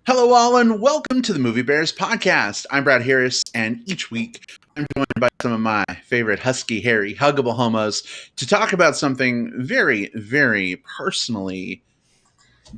Hello, all, and welcome to the Movie Bears podcast. I'm Brad Harris, and each week I'm joined by some of my favorite husky, hairy, huggable homos to talk about something very, very personally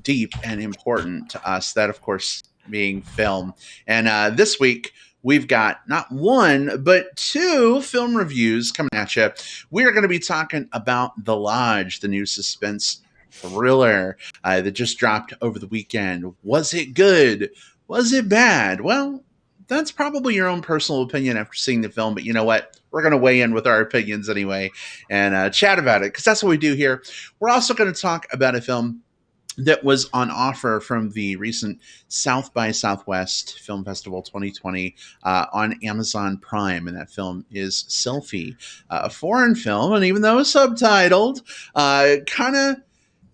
deep and important to us. That, of course, being film. And this week we've got not one, but two film reviews coming at you. We're going to be talking about The Lodge, the new suspense thriller that just dropped over the weekend. Was it good? Was it bad? Well, that's probably your own personal opinion after seeing the film, but you know what? We're going to weigh in with our opinions anyway and chat about it because that's what we do here. We're also going to talk about a film that was on offer from the recent South by Southwest Film Festival 2020 on Amazon Prime, and that film is Selfie, a foreign film, and even though it's subtitled,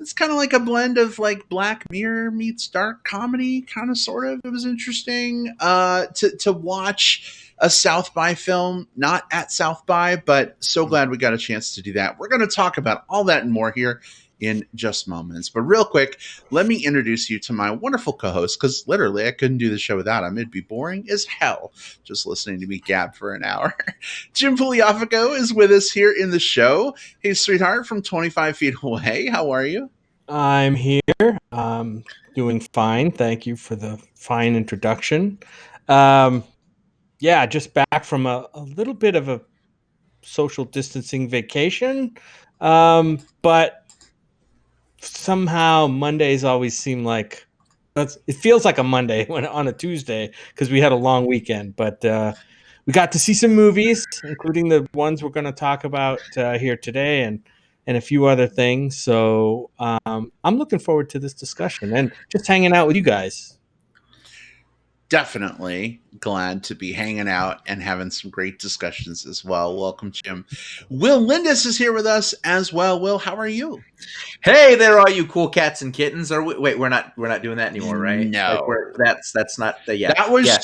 it's kind of like a blend of like Black Mirror meets dark comedy, kind of sort of. It was interesting to watch a South by film, not at South by, but so glad we got a chance to do that. We're going to talk about all that and more here in just moments. But real quick, let me introduce you to my wonderful co-host, because literally I couldn't do the show without him. It'd be boring as hell just listening to me gab for an hour. Jim Pugliafico is with us here in the show. Hey, sweetheart, from 25 feet away. How are you? I'm here. Doing fine. Thank you for the fine introduction. Just back from a little bit of a social distancing vacation. But somehow Mondays always seem like it feels like a Monday when on a Tuesday because we had a long weekend. But we got to see some movies, including the ones we're going to talk about here today, and a few other things. So I'm looking forward to this discussion and just hanging out with you guys. Definitely glad to be hanging out and having some great discussions as well. Welcome, Jim. Will Lindis is here with us as well. Will, how are you? Hey there, all you cool cats and kittens. Wait, we're not doing that anymore, right? No, that's not the yeah. That was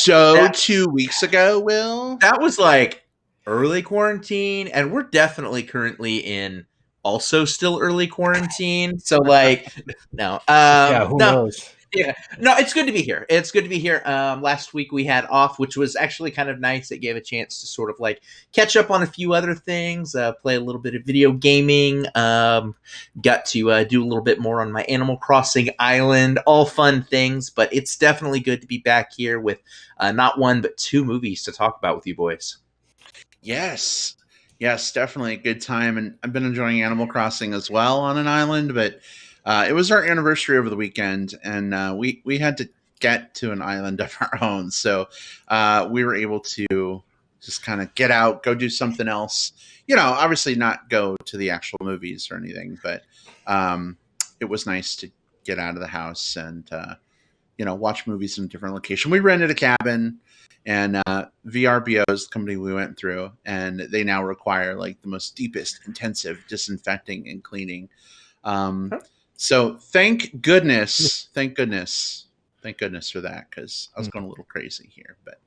2 weeks ago. Will, that was like early quarantine, and we're definitely currently in also still early quarantine. So like, no, who knows? Yeah, no, it's good to be here. It's good to be here. Last week we had off, which was actually kind of nice. It gave a chance to sort of like catch up on a few other things, play a little bit of video gaming, got to do a little bit more on my Animal Crossing island, all fun things. But it's definitely good to be back here with not one, but two movies to talk about with you boys. Yes, definitely a good time. And I've been enjoying Animal Crossing as well on an island, but it was our anniversary over the weekend, and we had to get to an island of our own. So we were able to just kind of get out, go do something else. You know, obviously not go to the actual movies or anything, but it was nice to get out of the house and, watch movies in a different location. We rented a cabin, and VRBO is the company we went through, and they now require like the most deepest, intensive disinfecting and cleaning. So thank goodness for that, because I was going a little crazy here. But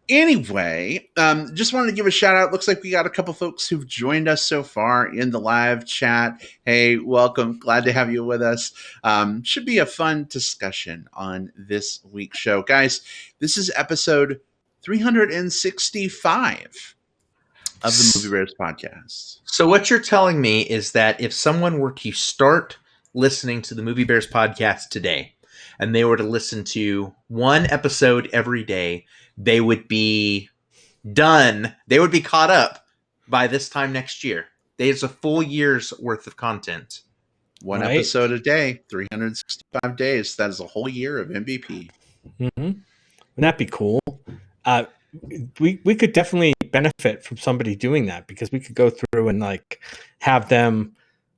anyway, just wanted to give a shout out. Looks like we got a couple folks who've joined us so far in the live chat. Hey, welcome. Glad to have you with us. Should be a fun discussion on this week's show. Guys, this is episode 365 of the Movie Bears podcast. So what you're telling me is that if someone were to start listening to the Movie Bears podcast today, and they were to listen to one episode every day, they would be done. They would be caught up by this time next year. There's a full year's worth of content. One episode a day, 365 days. That is a whole year of MBP. Mm-hmm. Wouldn't that be cool? We could definitely benefit from somebody doing that, because we could go through and like have them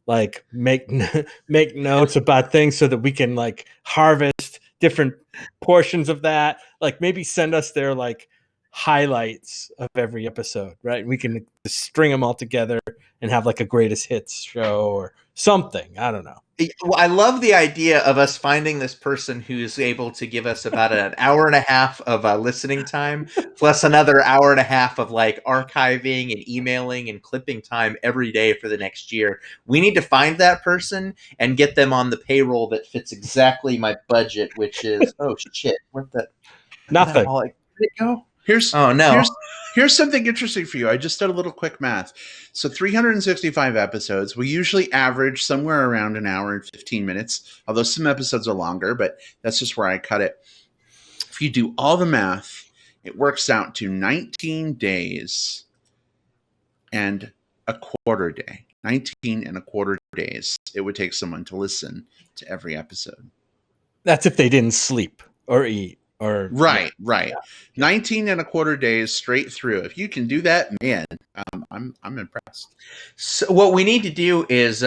like make notes about things so that we can like harvest different portions of that. Like maybe send us their like highlights of every episode, right? We can just string them all together and have like a greatest hits show or something. I don't know. Well, I love the idea of us finding this person who's able to give us about an hour and a half of listening time, plus another hour and a half of like archiving and emailing and clipping time every day for the next year. We need to find that person and get them on the payroll that fits exactly my budget, which is oh shit, what the Nothing. where did it go? Here's Oh no. here's something interesting for you. I just did a little quick math. So 365 episodes. We usually average somewhere around an hour and 15 minutes, although some episodes are longer, but that's just where I cut it. If you do all the math, it works out to 19 days and a quarter day. 19 and a quarter days it would take someone to listen to every episode. That's if they didn't sleep or eat. Or Right. Yeah. 19 and a quarter days straight through. If you can do that, man, I'm impressed. So what we need to do is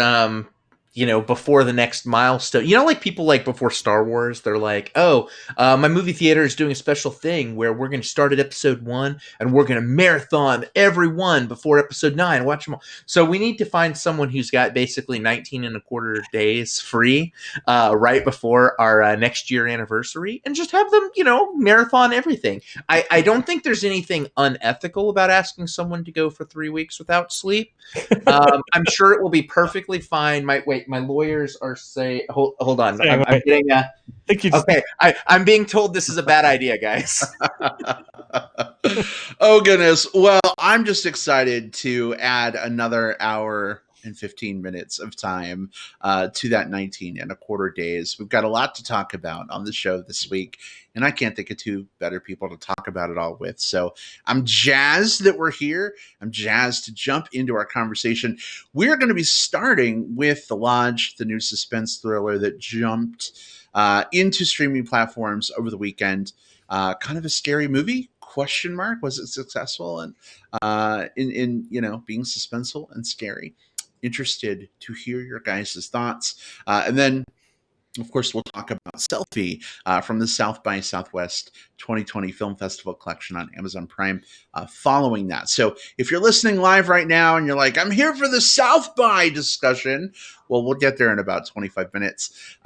before the next milestone, like people like before Star Wars, they're like, oh, my movie theater is doing a special thing where we're going to start at episode 1 and we're going to marathon every one before episode 9, watch them all. So we need to find someone who's got basically 19 and a quarter days free right before our next year anniversary and just have them, marathon everything. I don't think there's anything unethical about asking someone to go for 3 weeks without sleep. I'm sure it will be perfectly fine. My lawyers are saying, hold on. I'm getting okay. I'm being told this is a bad idea, guys. Oh, goodness. Well, I'm just excited to add another hour and 15 minutes of time to that 19 and a quarter days. We've got a lot to talk about on the show this week, and I can't think of two better people to talk about it all with. So I'm jazzed that we're here. I'm jazzed to jump into our conversation. We're going to be starting with The Lodge, the new suspense thriller that jumped into streaming platforms over the weekend. Kind of a scary movie? Question mark. Was it successful in being suspenseful and scary? Interested to hear your guys' thoughts. And then, of course, we'll talk about Selfie from the South by Southwest 2020 Film Festival collection on Amazon Prime following that. So if you're listening live right now and you're like, I'm here for the South by discussion, well, we'll get there in about 25 minutes.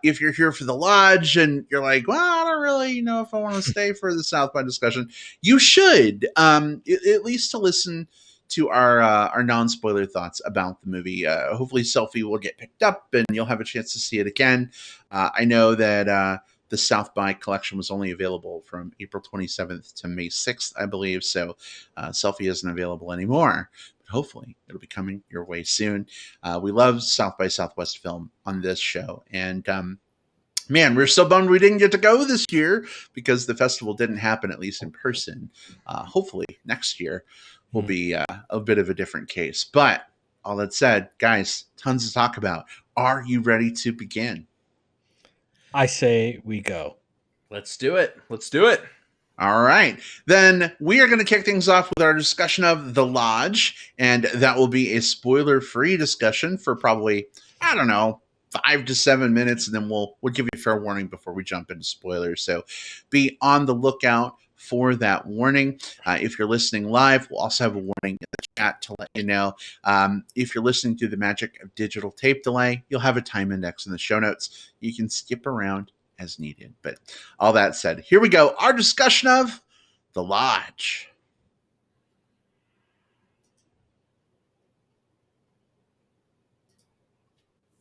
If you're here for the Lodge and you're like, well, I don't really know if I want to stay for the South by discussion, you should, at least to listen to our non-spoiler thoughts about the movie. Hopefully Selfie will get picked up and you'll have a chance to see it again. I know that the South by collection was only available from April 27th to May 6th, I believe. So Selfie isn't available anymore. But hopefully it'll be coming your way soon. We love South by Southwest film on this show. And man, we're so bummed we didn't get to go this year because the festival didn't happen, at least in person. Hopefully next year will be a bit of a different case. But all that said, guys, tons to talk about. Are you ready to begin? I say we go. Let's do it. All right. Then we are going to kick things off with our discussion of The Lodge. And that will be a spoiler-free discussion for probably, 5 to 7 minutes. And then we'll give you a fair warning before we jump into spoilers. So be on the lookout for that warning. If you're listening live, we'll also have a warning in the chat to let you know. If you're listening through the magic of digital tape delay, you'll have a time index in the show notes. You can skip around as needed. But all that said, here we go. Our discussion of The Lodge.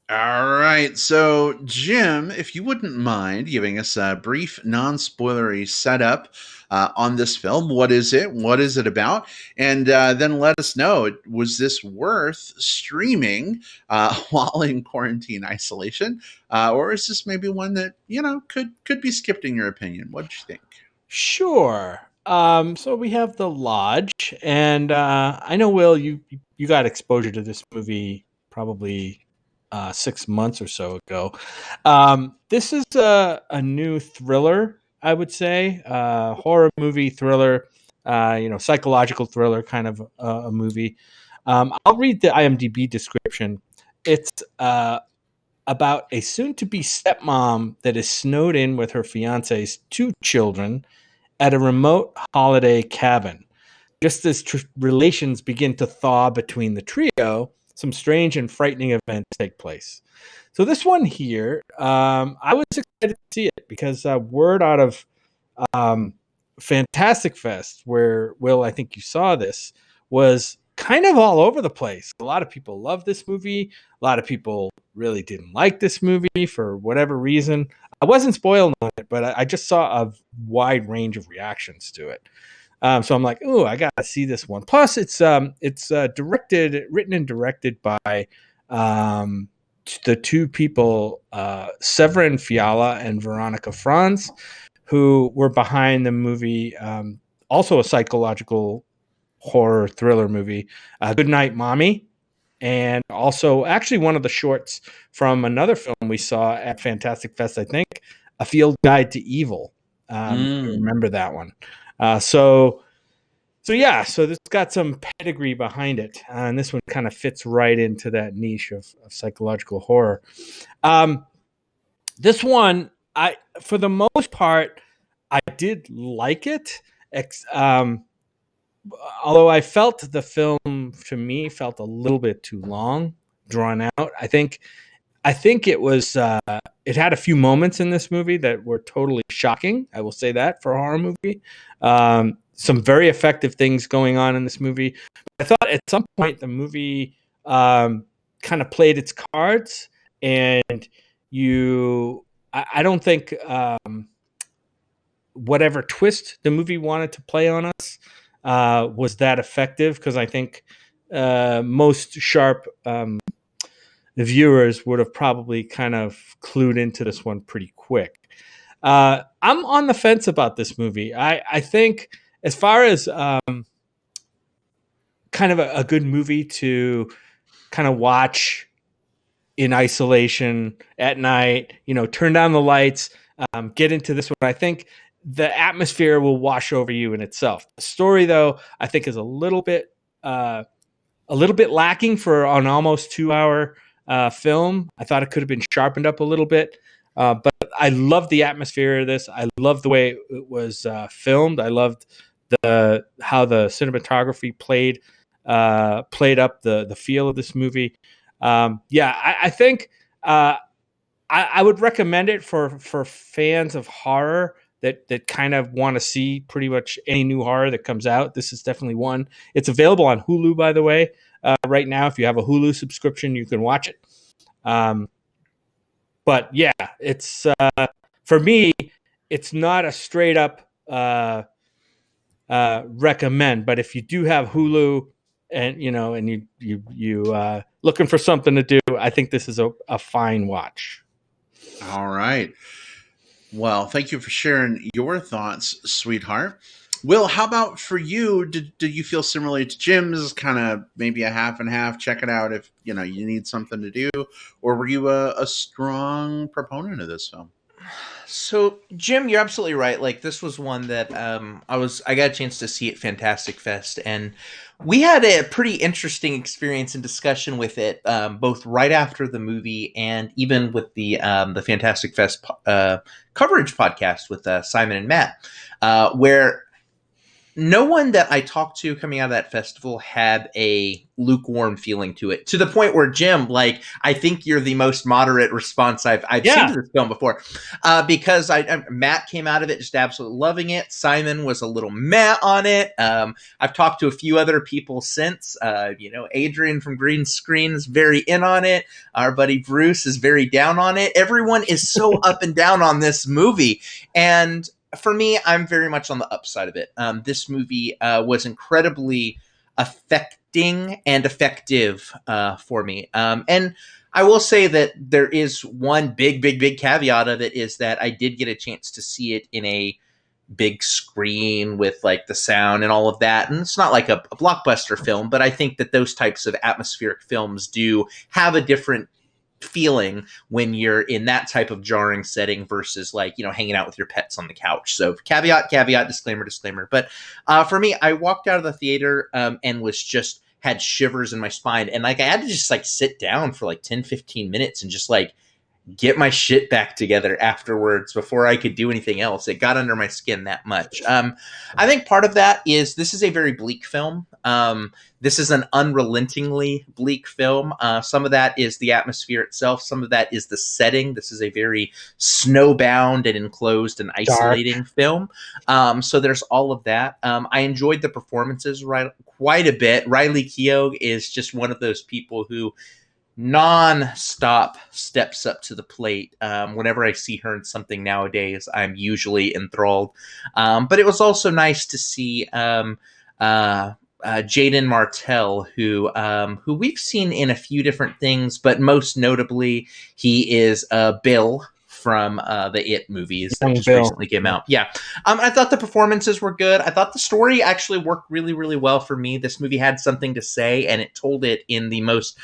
All right. So, Jim, if you wouldn't mind giving us a brief, non-spoilery setup on this film. What is it? What is it about? And then let us know, was this worth streaming while in quarantine isolation? Or is this maybe one that, could be skipped in your opinion? What do you think? Sure. So we have The Lodge, and I know, Will, you got exposure to this movie probably 6 months or so ago. This is a new thriller, I would say, horror movie thriller, psychological thriller kind of a movie. I'll read the IMDb description. It's about a soon-to-be stepmom that is snowed in with her fiance's 2 children at a remote holiday cabin. Just as relations begin to thaw between the trio, some strange and frightening events take place. So this one here, I was excited to see it because word out of Fantastic Fest, where, Will, I think you saw this, was kind of all over the place. A lot of people love this movie. A lot of people really didn't like this movie for whatever reason. I wasn't spoiled on it, but I just saw a wide range of reactions to it. So I'm like, oh, I got to see this one. Plus, it's written and directed by the two people, Severin Fiala and Veronica Franz, who were behind the movie, also a psychological horror thriller movie, Good Night, Mommy, and also actually one of the shorts from another film we saw at Fantastic Fest, I think, A Field Guide to Evil. I remember that one. So this got some pedigree behind it, and this one kind of fits right into that niche of psychological horror. This one, for the most part, I did like it. Although I felt the film, to me, felt a little bit too long, drawn out. I think it was. It had a few moments in this movie that were totally shocking. I will say that for a horror movie. Some very effective things going on in this movie. I thought at some point the movie kind of played its cards, and I don't think whatever twist the movie wanted to play on us was that effective, because I think most sharp viewers would have probably kind of clued into this one pretty quick. I'm on the fence about this movie. I think, as far as kind of a good movie to kind of watch in isolation at night, turn down the lights, get into this one, I think the atmosphere will wash over you in itself. The story, though, I think is a little bit lacking for an almost 2-hour film. I thought it could have been sharpened up a little bit, but I loved the atmosphere of this. I loved the way it was filmed. I loved how the cinematography played up the feel of this movie. I think I would recommend it for fans of horror that kind of want to see pretty much any new horror that comes out. This is definitely one. It's available on Hulu, by the way. Right now, if you have a Hulu subscription, you can watch it. But yeah, it's for me, it's not a straight up recommend. But if you do have Hulu and you looking for something to do, I think this is a fine watch. All right. Well, thank you for sharing your thoughts, sweetheart. Will, how about for you? Did you feel similarly to Jim's, kind of maybe a half and half? Check it out if you need something to do, or were you a strong proponent of this film? So, Jim, you're absolutely right. Like, this was one that I got a chance to see at Fantastic Fest, and we had a pretty interesting experience and discussion with it, both right after the movie and even with the Fantastic Fest coverage podcast with Simon and Matt, where no one that I talked to coming out of that festival had a lukewarm feeling to it, to the point where, Jim, like, I think you're the most moderate response I've seen to this film before, because Matt came out of it just absolutely loving it. Simon was a little meh on it. I've talked to a few other people since. Adrian from Green Screen is very in on it. Our buddy Bruce is very down on it. Everyone is so up and down on this movie, and for me, I'm very much on the upside of it. This movie was incredibly affecting and effective for me. And I will say that there is one big caveat of it, is that I did get a chance to see it in a big screen with like the sound and all of that. And it's not like a blockbuster film, but I think that those types of atmospheric films do have a different feeling when you're in that type of jarring setting versus hanging out with your pets on the couch. So caveat, disclaimer. But for me, I walked out of the theater and was just had shivers in my spine. And I had to just sit down for 10, 15 minutes and just get my shit back together afterwards before I could do anything else. It got under my skin that much. I think part of that is this is a very bleak film. This is an unrelentingly bleak film. Some of that is the atmosphere itself. Some of that is the setting. This is a very snowbound and enclosed and isolating film. So there's all of that. I enjoyed the performances quite a bit. Riley Keough is just one of those people who non-stop steps up to the plate. Whenever I see her in something nowadays, I'm usually enthralled. But it was also nice to see Jaden Martell, who we've seen in a few different things, but most notably, he is Bill from the It movies that just recently came out. Yeah. I thought the performances were good. I thought the story actually worked really, really well for me. This movie had something to say, and it told it in the most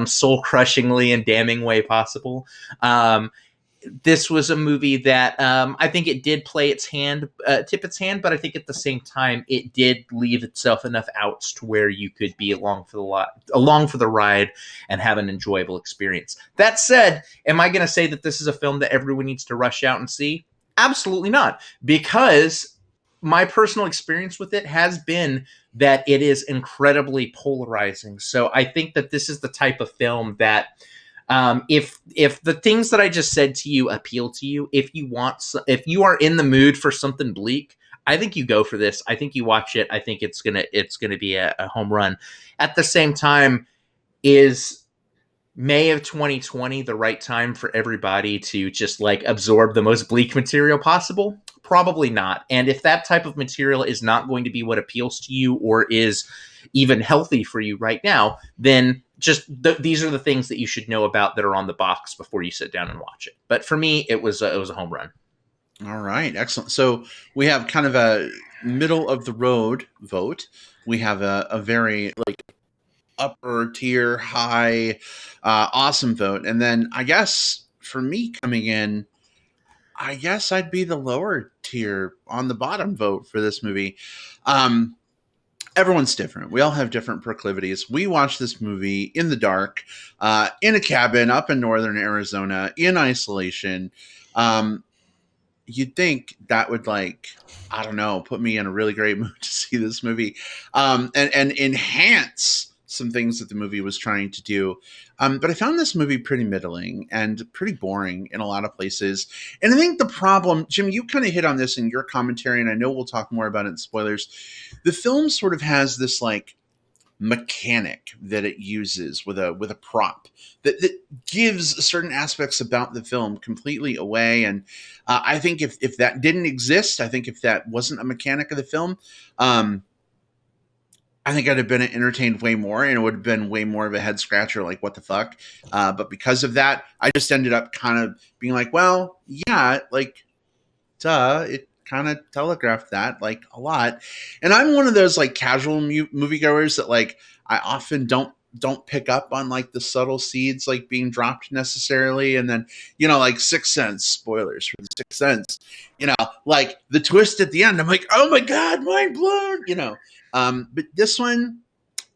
soul-crushingly and damning way possible. This was a movie that I think it did play its hand, tip its hand, but I think at the same time it did leave itself enough outs to where you could be along for the ride and have an enjoyable experience. That said, am I going to say that this is a film that everyone needs to rush out and see? Absolutely not, because my personal experience with it has been that it is incredibly polarizing. So I think that this is the type of film that if the things that I just said to you appeal to you, if you are in the mood for something bleak, I think you go for this. I think you watch it. I think it's gonna be a home run. At the same time, is May of 2020 the right time for everybody to just like absorb the most bleak material possible? Probably not. And if that type of material is not going to be what appeals to you or is even healthy for you right now, then just these are the things that you should know about that are on the box before you sit down and watch it. But for me, it was a home run. All right, excellent. So we have kind of a middle of the road vote. We have a very like upper tier, high, awesome vote, and then I guess for me coming in, I guess I'd be the lower tier on the bottom vote for this movie. Everyone's different. We all have different proclivities. We watched this movie in the dark, in a cabin up in northern Arizona, in isolation. You'd think that would I don't know, put me in a really great mood to see this movie, and enhance some things that the movie was trying to do. But I found this movie pretty middling and pretty boring in a lot of places. And I think the problem, Jim, you kind of hit on this in your commentary, and I know we'll talk more about it in spoilers. The film sort of has this mechanic that it uses with a prop that gives certain aspects about the film completely away. And I think if that didn't exist, I think if that wasn't a mechanic of the film, I think I'd have been entertained way more, and it would have been way more of a head scratcher, like what the fuck. But because of that, I just ended up kind of being like, well, yeah, duh, it kind of telegraphed that a lot. And I'm one of those casual moviegoers that I often don't pick up on the subtle seeds being dropped necessarily. And then, Sixth Sense, spoilers for the Sixth Sense, the twist at the end, I'm like, oh my God, mind blown, but this one,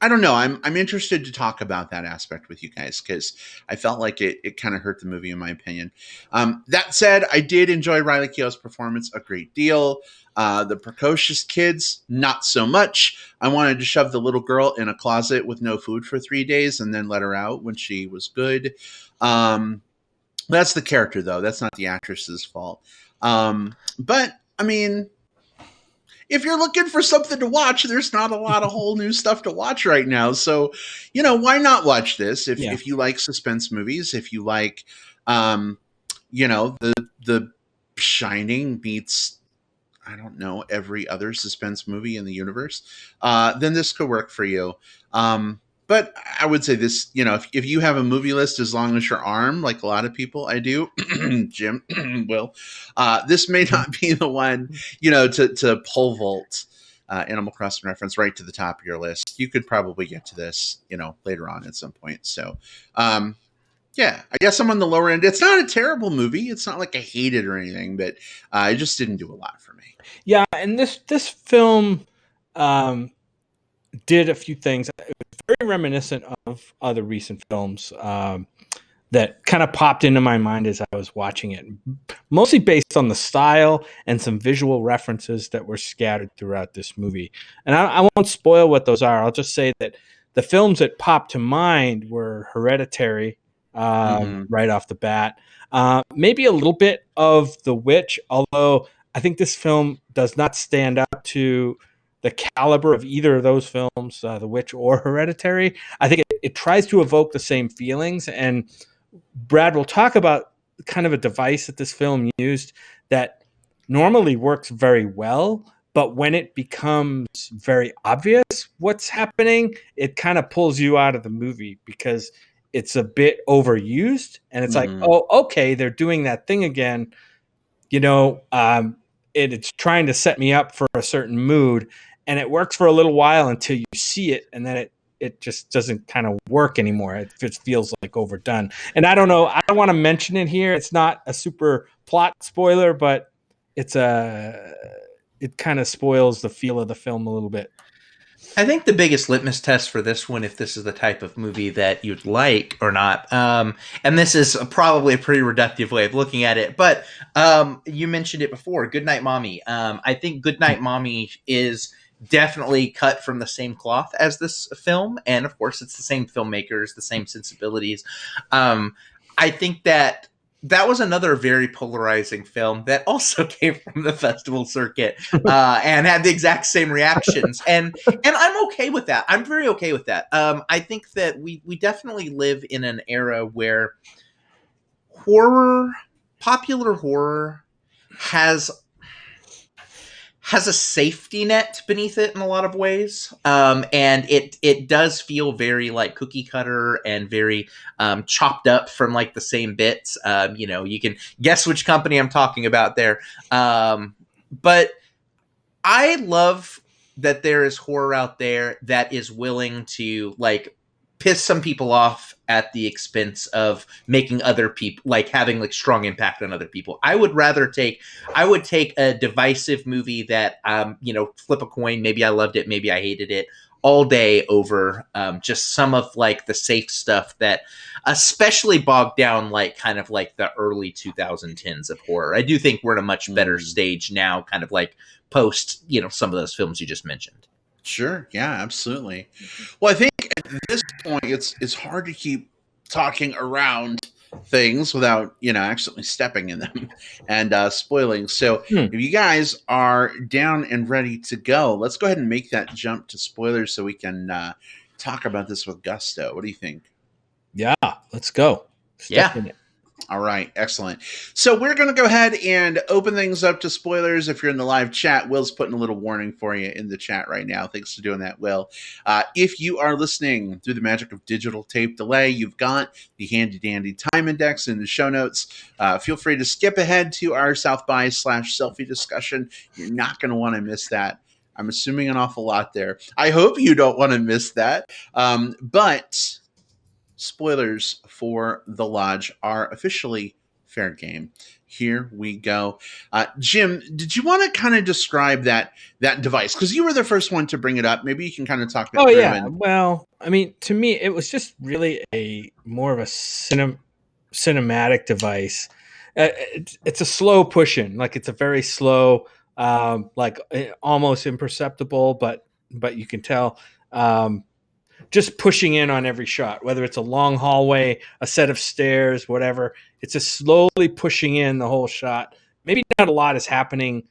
I don't know. I'm interested to talk about that aspect with you guys because I felt like it kind of hurt the movie in my opinion. That said, I did enjoy Riley Keough's performance a great deal. The precocious kids, not so much. I wanted to shove the little girl in a closet with no food for 3 days and then let her out when she was good. That's the character though. That's not the actress's fault. But I mean, if you're looking for something to watch, there's not a lot of whole new stuff to watch right now. So, why not watch this? If you like suspense movies, if you like, the Shining meets, I don't know, every other suspense movie in the universe, then this could work for you. But I would say this, if you have a movie list as long as your arm, like a lot of people, I do, Jim will, this may not be the one, to pole vault Animal Crossing reference right to the top of your list. You could probably get to this, later on at some point. So, yeah, I guess I'm on the lower end. It's not a terrible movie. It's not like I hate it or anything, but it just didn't do a lot for me. Yeah, and this film did a few things. It was very reminiscent of other recent films. that kind of popped into my mind as I was watching it, mostly based on the style and some visual references that were scattered throughout this movie. And I won't spoil what those are. I'll just say that the films that popped to mind were Hereditary, right off the bat. Maybe a little bit of The Witch, although I think this film does not stand up to the caliber of either of those films, The Witch or Hereditary. I think it tries to evoke the same feelings, and Brad will talk about kind of a device that this film used that normally works very well, but when it becomes very obvious what's happening, it kind of pulls you out of the movie because it's a bit overused, and it's like, oh, okay, they're doing that thing again. It's trying to set me up for a certain mood, and it works for a little while until you see it, and then it just doesn't kind of work anymore. It just feels like overdone. And I don't know, I don't want to mention it here. It's not a super plot spoiler, but it kind of spoils the feel of the film a little bit. I think the biggest litmus test for this one, if this is the type of movie that you'd like or not, and this is probably a pretty reductive way of looking at it, but you mentioned it before, Goodnight Mommy. I think Goodnight Mommy is definitely cut from the same cloth as this film, and of course it's the same filmmakers, the same sensibilities. I think that was another very polarizing film that also came from the festival circuit and had the exact same reactions, and I'm okay with that. I'm very okay with that. I think that we definitely live in an era where popular horror has a safety net beneath it in a lot of ways. And it does feel very like cookie cutter and very chopped up from like the same bits. You can guess which company I'm talking about there. But I love that there is horror out there that is willing to like piss some people off at the expense of making other people, like having like strong impact on other people. I would take a divisive movie that, flip a coin. Maybe I loved it, maybe I hated it, all day over just some of like the safe stuff that especially bogged down like kind of like the early 2010s of horror. I do think we're in a much better stage now, kind of like post, some of those films you just mentioned. Sure. Yeah, absolutely. Well, I think at this point, it's hard to keep talking around things without, accidentally stepping in them and spoiling. So if you guys are down and ready to go, let's go ahead and make that jump to spoilers so we can talk about this with gusto. What do you think? Yeah, let's go. Step in it. All right, excellent. So we're going to go ahead and open things up to spoilers. If you're in the live chat, Will's putting a little warning for you in the chat right now. Thanks for doing that, Will. If you are listening through the magic of digital tape delay, you've got the handy-dandy time index in the show notes. Feel free to skip ahead to our South by /selfie discussion. You're not going to want to miss that. I'm assuming an awful lot there. I hope you don't want to miss that. But spoilers for The Lodge are officially fair game. Here we go. Jim, did you want to kind of describe that device? Because you were the first one to bring it up. Maybe you can kind of talk about it. Oh, yeah. Well, I mean, to me, it was just really more of a cinematic device. It's a slow push-in. Like, it's a very slow, like almost imperceptible, but you can tell just pushing in on every shot, whether it's a long hallway, a set of stairs, whatever. It's just slowly pushing in the whole shot. Maybe not a lot is happening,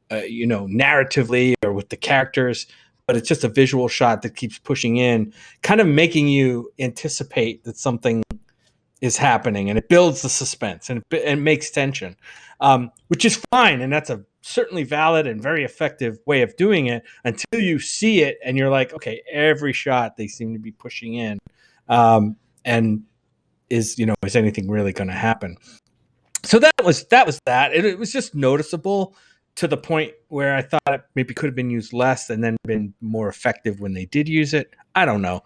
narratively or with the characters, but it's just a visual shot that keeps pushing in, kind of making you anticipate that something is happening, and it builds the suspense and it makes tension, which is fine. And that's a certainly valid and very effective way of doing it until you see it and you're like, okay, every shot they seem to be pushing in, and is anything really going to happen? So that was that. It was just noticeable to the point where I thought it maybe could have been used less and then been more effective when they did use it. I don't know.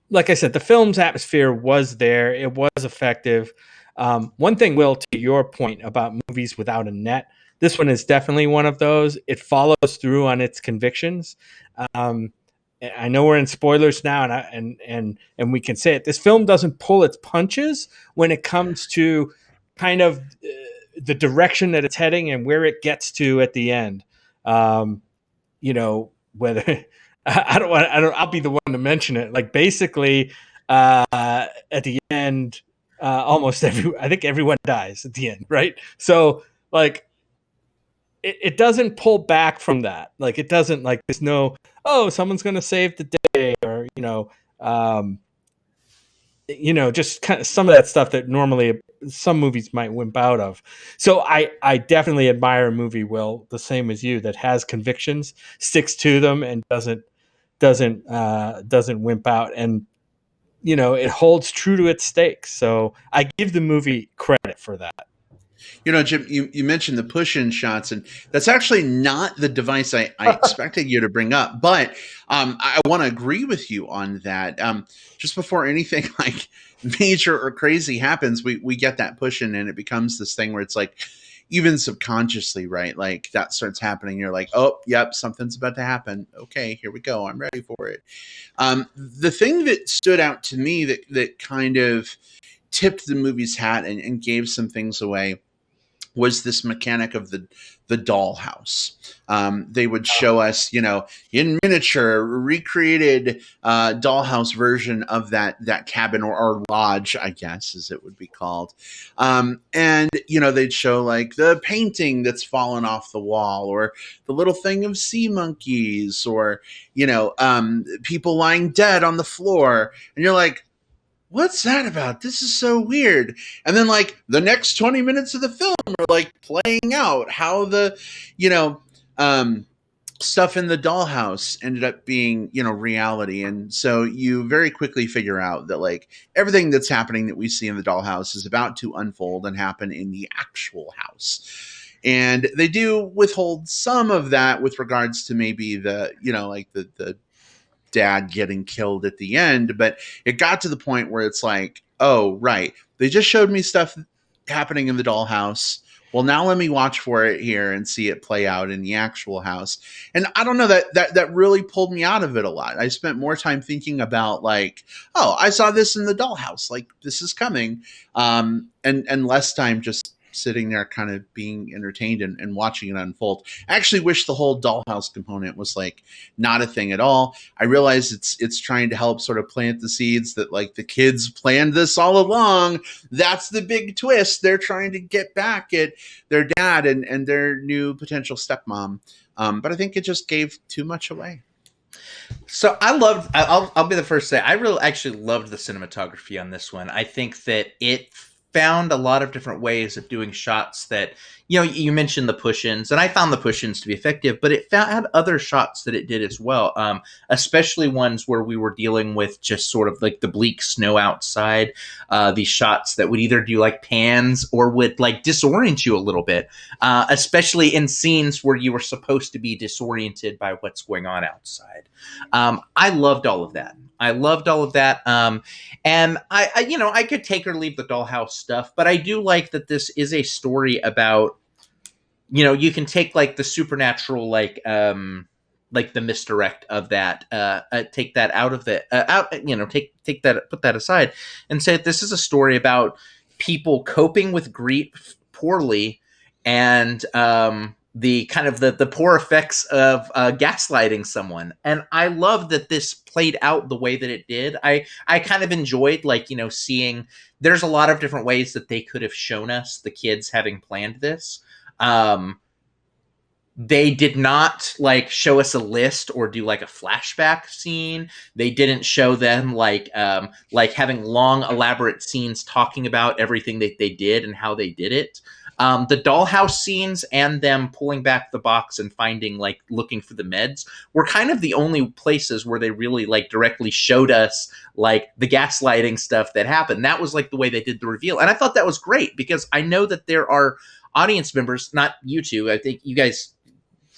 Like I said, the film's atmosphere was there. It was effective. One thing, Will, to your point about movies without a net, this one is definitely one of those. It follows through on its convictions. And I know we're in spoilers now, and we can say it. This film doesn't pull its punches when it comes to kind of the direction that it's heading and where it gets to at the end. Whether I'll be the one to mention it. Like basically, at the end, I think everyone dies at the end, right? So like, it doesn't pull back from that. Like it doesn't like there's no, oh, someone's going to save the day, or just kind of some of that stuff that normally some movies might wimp out of. So I definitely admire a movie, Will, the same as you, that has convictions, sticks to them, and doesn't wimp out, and it holds true to its stakes. So I give the movie credit for that. Jim, you mentioned the push-in shots, and that's actually not the device I expected you to bring up. But I want to agree with you on that. Just before anything like major or crazy happens, we get that push-in, and it becomes this thing where it's like, even subconsciously, right? Like that starts happening. You're like, oh, yep, something's about to happen. Okay, here we go. I'm ready for it. The thing that stood out to me that kind of tipped the movie's hat and gave some things away was this mechanic of the dollhouse. They would show us, in miniature, recreated dollhouse version of that cabin or lodge, I guess, as it would be called. And, they'd show like the painting that's fallen off the wall, or the little thing of sea monkeys, or, people lying dead on the floor. And you're like, what's that about? This is so weird. And then like the next 20 minutes of the film are like playing out how the, stuff in the dollhouse ended up being, reality. And so you very quickly figure out that like everything that's happening that we see in the dollhouse is about to unfold and happen in the actual house. And they do withhold some of that with regards to maybe the, the dad getting killed at the end, but it got to the point where it's like, oh, right, they just showed me stuff happening in the dollhouse. Well, now let me watch for it here and see it play out in the actual house. And I don't know, that really pulled me out of it a lot. I spent more time thinking about like, oh, I saw this in the dollhouse, like this is coming, and less time just sitting there kind of being entertained and watching it unfold. I actually wish the whole dollhouse component was like not a thing at all. I realize it's trying to help sort of plant the seeds that like the kids planned this all along. That's the big twist. They're trying to get back at their dad and their new potential stepmom. But I think it just gave too much away. So I'll be the first to say, I really actually loved the cinematography on this one. I think that it found a lot of different ways of doing shots that, you mentioned the push-ins, and I found the push-ins to be effective, but it had other shots that it did as well, especially ones where we were dealing with just sort of like the bleak snow outside, these shots that would either do like pans or would like disorient you a little bit, especially in scenes where you were supposed to be disoriented by what's going on outside. I loved all of that. And I could take or leave the dollhouse stuff, but I do like that this is a story about, you can take like the supernatural, like the misdirect of that, take that out of the, take that, put that aside and say that this is a story about people coping with grief poorly and, the kind of the poor effects of gaslighting someone. And I love that this played out the way that it did. I kind of enjoyed seeing there's a lot of different ways that they could have shown us the kids having planned this. They did not show us a list or do a flashback scene. They didn't show them having long elaborate scenes talking about everything that they did and how they did it. The dollhouse scenes and them pulling back the box and finding looking for the meds were kind of the only places where they really directly showed us the gaslighting stuff that happened. That was the way they did the reveal. And I thought that was great because I know that there are audience members, not you two, I think you guys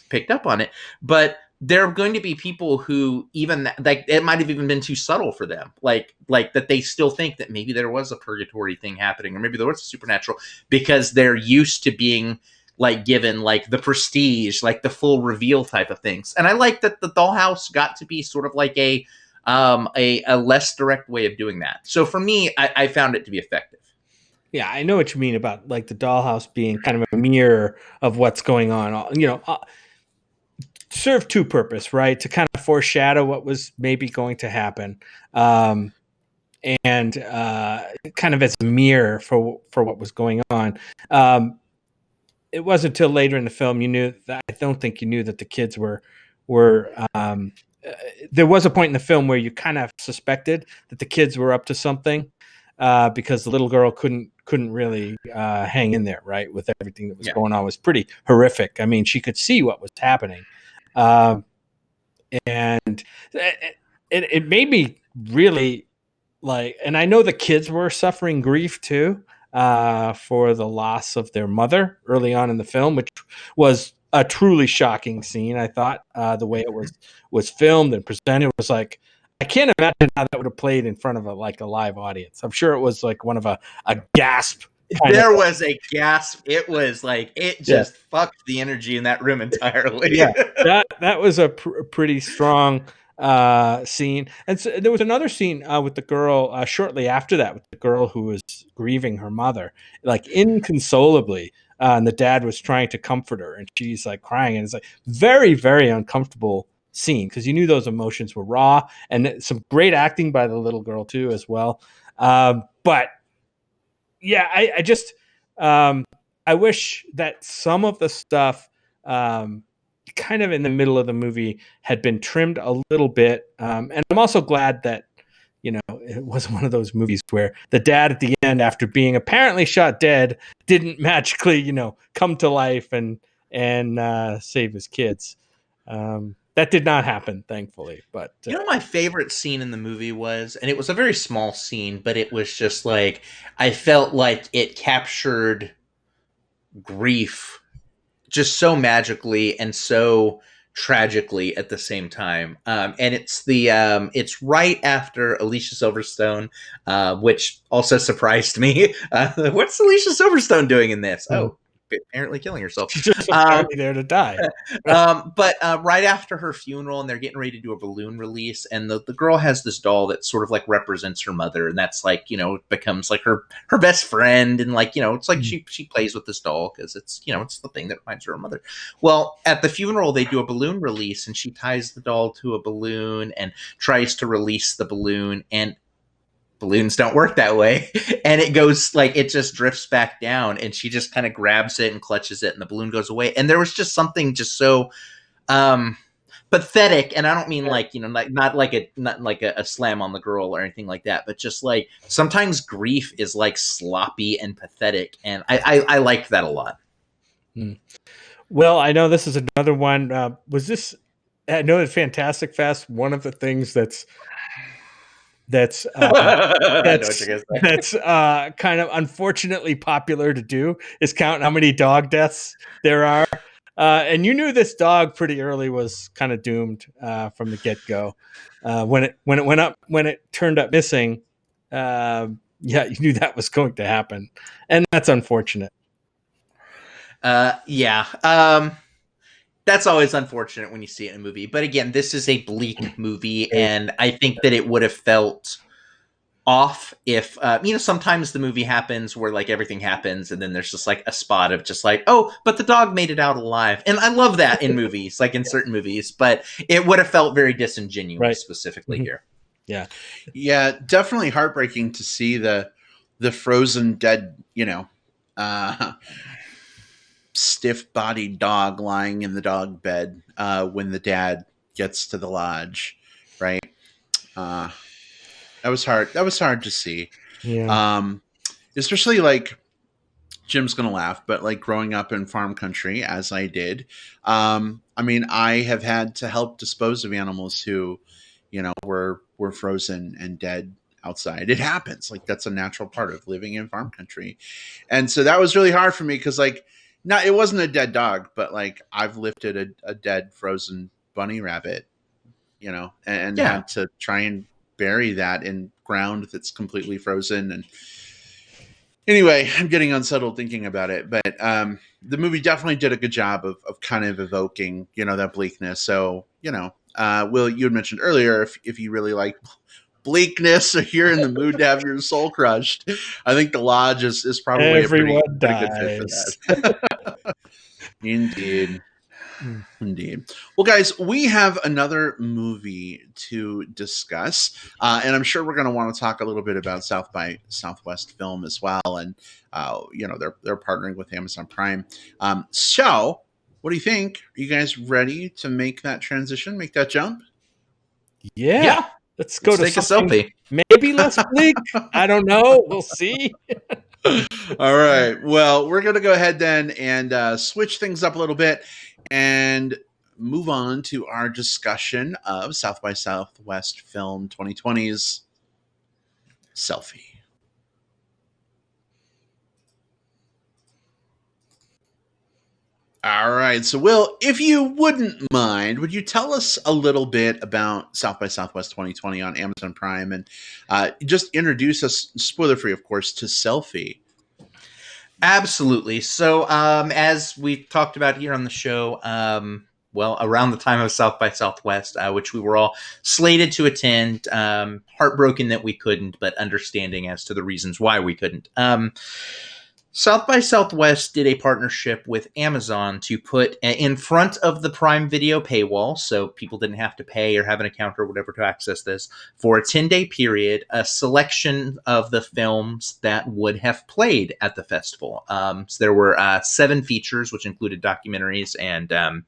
picked up on it, but there are going to be people who even it might have even been too subtle for them. That they still think that maybe there was a purgatory thing happening or maybe there was a supernatural because they're used to being like given like the prestige, like the full reveal type of things. And I like that the dollhouse got to be sort of like a less direct way of doing that. So for me, I found it to be effective. Yeah, I know what you mean about like the dollhouse being kind of a mirror of what's going on. Serve two purpose, right? To kind of foreshadow what was maybe going to happen, and kind of as a mirror for what was going on. It wasn't until later in the film you knew that I don't think you knew that the kids were. There was a point in the film where you kind of suspected that the kids were up to something, because the little girl couldn't really hang in there, right? With everything that was going on, it was pretty horrific. I mean, she could see what was happening, and it made me really like. And I know the kids were suffering grief too, for the loss of their mother early on in the film, which was a truly shocking scene. I thought the way it was filmed and presented was like, I can't imagine how that would have played in front of a live audience. I'm sure it was like one of a gasp. There was a gasp. It was like it just fucked the energy in that room entirely. Yeah, that was a pretty strong scene. And so there was another scene with the girl shortly after that, with the girl who was grieving her mother, like inconsolably. And the dad was trying to comfort her, and she's like crying, and it's like very, very uncomfortable scene because you knew those emotions were raw, and some great acting by the little girl too as well. But yeah, I just I wish that some of the stuff kind of in the middle of the movie had been trimmed a little bit. And I'm also glad that, it wasn't one of those movies where the dad at the end, after being apparently shot dead, didn't magically, come to life and save his kids. That did not happen, thankfully. But my favorite scene in the movie was, and it was a very small scene, but it was just like, I felt like it captured grief just so magically and so tragically at the same time. And it's right after Alicia Silverstone, which also surprised me. What's Alicia Silverstone doing in this? Oh, apparently killing herself. She's just apparently there to die. But right after her funeral, and they're getting ready to do a balloon release, and the girl has this doll that sort of like represents her mother, and that's like, becomes like her best friend, and like, it's like she plays with this doll because it's, it's the thing that reminds her of her mother. Well, at the funeral, they do a balloon release, and she ties the doll to a balloon and tries to release the balloon, and balloons don't work that way. And it goes like, it just drifts back down, and she just kind of grabs it and clutches it, and the balloon goes away. And there was just something just so pathetic. And I don't mean like, not like a slam on the girl or anything like that, but just like sometimes grief is like sloppy and pathetic. And I liked that a lot. Well, I know this is another one. I know at Fantastic Fest, one of the things that's kind of unfortunately popular to do is count how many dog deaths there are. And you knew this dog pretty early was kind of doomed from the get-go. When it turned up missing, you knew that was going to happen, and that's unfortunate. That's always unfortunate when you see it in a movie. But again, this is a bleak movie, and I think that it would have felt off if, sometimes the movie happens where like everything happens, and then there's just like a spot of just like, oh, but the dog made it out alive. And I love that in movies, like in certain movies, but it would have felt very disingenuous specifically here. Yeah. Yeah, definitely heartbreaking to see the frozen dead, stiff-bodied dog lying in the dog bed when the dad gets to the lodge, right? That was hard. That was hard to see. Yeah. Especially like, Jim's gonna laugh, but like growing up in farm country, as I did, I mean, I have had to help dispose of animals who, were frozen and dead outside. It happens. Like, that's a natural part of living in farm country. And so that was really hard for me because like, it wasn't a dead dog, but like I've lifted a dead frozen bunny rabbit, and had to try and bury that in ground that's completely frozen. And Anyway, I'm getting unsettled thinking about it, but the movie definitely did a good job of kind of evoking, that bleakness. So, Will, you had mentioned earlier, if you really like bleakness or you're in the mood to have your soul crushed, I think The Lodge is probably a pretty Everyone good fit for dies. that. Indeed. Indeed. Well, guys, we have another movie to discuss, and I'm sure we're going to want to talk a little bit about South by Southwest Film as well. And they're partnering with Amazon Prime. So, what do you think? Are you guys ready to make that transition, make that jump? Yeah. Let's go to take something a selfie. maybe less bleak. I don't know. We'll see. All right. Well, we're going to go ahead then and switch things up a little bit and move on to our discussion of South by Southwest Film 2020's Selfie. All right. So, Will, if you wouldn't mind, would you tell us a little bit about South by Southwest 2020 on Amazon Prime and just introduce us, spoiler free, of course, to Selfie? Absolutely. So, as we've talked about here on the show, around the time of South by Southwest, which we were all slated to attend, heartbroken that we couldn't, but understanding as to the reasons why we couldn't. South by Southwest did a partnership with Amazon to put in front of the Prime Video paywall, so people didn't have to pay or have an account or whatever to access this, for a 10-day period, a selection of the films that would have played at the festival. So there were 7 features, which included documentaries and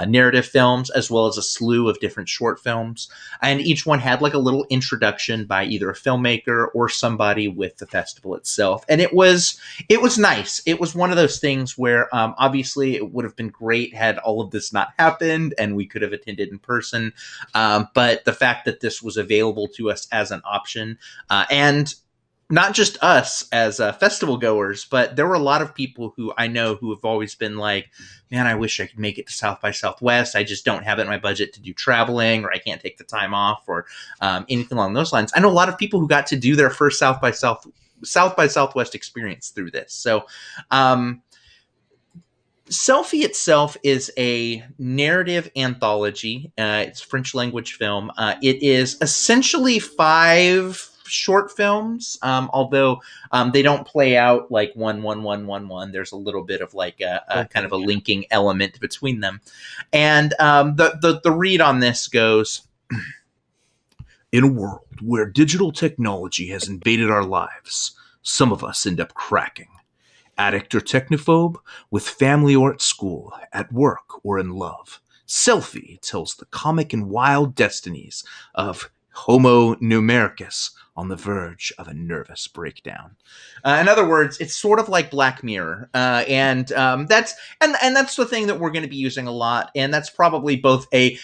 narrative films, as well as a slew of different short films. And each one had like a little introduction by either a filmmaker or somebody with the festival itself. And it was nice. It was one of those things where obviously it would have been great had all of this not happened and we could have attended in person. But the fact that this was available to us as an option, and not just us as festival goers, but there were a lot of people who I know who have always been like, man, I wish I could make it to South by Southwest. I just don't have it in my budget to do traveling, or I can't take the time off, or anything along those lines. I know a lot of people who got to do their first South by Southwest experience through this. So, Selfie itself is a narrative anthology. It's a French language film. It is essentially 5 short films, although they don't play out like one. There's a little bit of like a kind of a linking element between them. And the read on this goes, in a world where digital technology has invaded our lives, some of us end up cracking. Addict or technophobe, with family or at school, at work or in love. Selfie tells the comic and wild destinies of Homo numericus on the verge of a nervous breakdown. In other words, it's sort of like Black Mirror, and that's the thing that we're going to be using a lot, and that's probably both a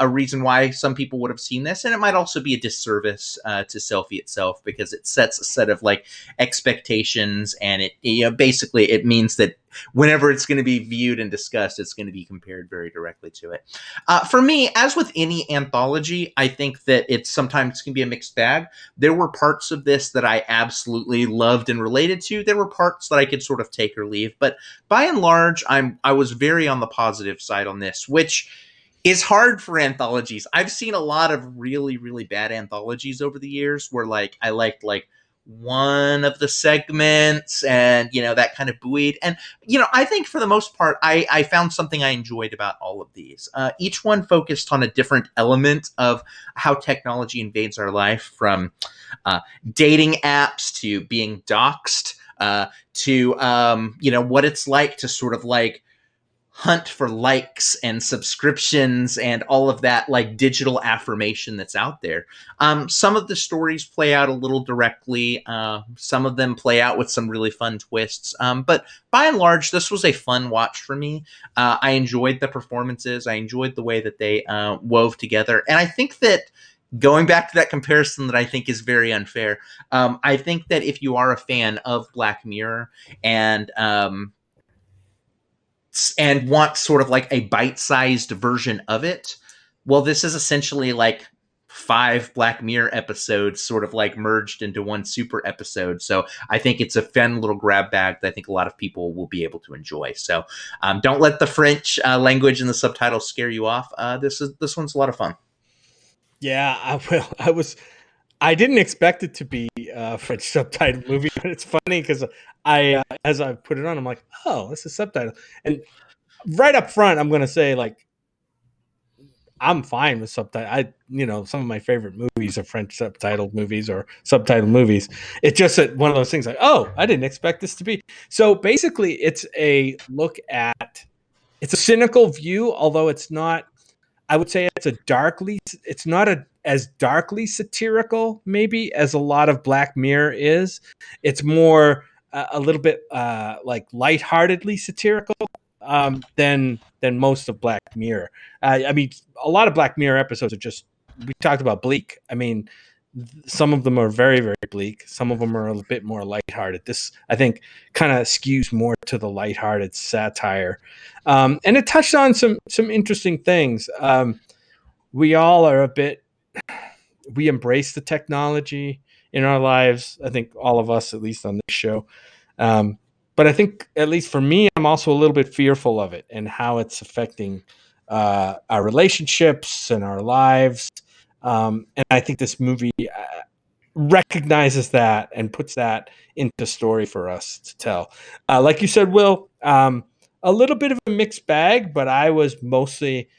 reason why some people would have seen this, and it might also be a disservice to Selfie itself, because it sets a set of like expectations, and it basically it means that whenever it's going to be viewed and discussed, it's going to be compared very directly to it. For me, as with any anthology, I think that it sometimes can be a mixed bag. There were parts of this that I absolutely loved and related to. There were parts that I could sort of take or leave. But by and large, I was very on the positive side on this, which is hard for anthologies. I've seen a lot of really, really bad anthologies over the years where like I liked like one of the segments and that kind of buoyed, and I think for the most part I found something I enjoyed about all of these. Each one focused on a different element of how technology invades our life, from dating apps to being doxxed, to what it's like to sort of like hunt for likes and subscriptions and all of that like digital affirmation that's out there. Some of the stories play out a little directly. Some of them play out with some really fun twists. But by and large, this was a fun watch for me. I enjoyed the performances. I enjoyed the way that they wove together. And I think that going back to that comparison that I think is very unfair, I think that if you are a fan of Black Mirror and want sort of like a bite-sized version of it, well, this is essentially like 5 Black Mirror episodes sort of like merged into one super episode. So I think it's a fun little grab bag that I think a lot of people will be able to enjoy. So don't let the French language and the subtitles scare you off. This one's a lot of fun. Yeah, I didn't expect it to be a French subtitled movie, but it's funny because as I put it on, I'm like, oh, this is subtitle. And right up front, I'm going to say, like, I'm fine with subtitle. Some of my favorite movies are French subtitled movies or subtitled movies. It's just that one of those things like, oh, I didn't expect this to be. So basically, it's a look at, it's a cynical view, although it's not, I would say it's not as darkly satirical maybe as a lot of Black Mirror is. It's more a little bit like lightheartedly satirical than most of Black Mirror. I mean, a lot of Black Mirror episodes are just, we talked about bleak. I mean, some of them are very, very bleak. Some of them are a bit more lighthearted. This, I think, kind of skews more to the lighthearted satire. And it touched on some interesting things. We all are we embrace the technology in our lives. I think all of us, at least on this show. But I think, at least for me, I'm also a little bit fearful of it and how it's affecting our relationships and our lives. And I think this movie recognizes that and puts that into story for us to tell. Like you said, Will, a little bit of a mixed bag, but I was mostly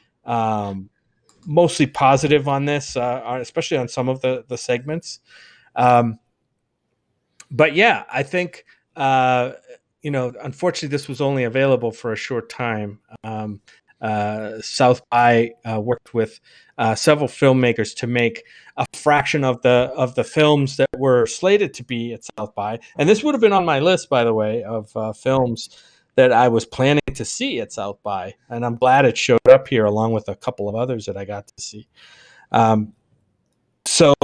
positive on this, especially on some of the segments. But yeah, I think, unfortunately, this was only available for a short time. South by worked with several filmmakers to make a fraction of the films that were slated to be at South by, and this would have been on my list, by the way, of films that I was planning to see at South by, and I'm glad it showed up here along with a couple of others that I got to see. So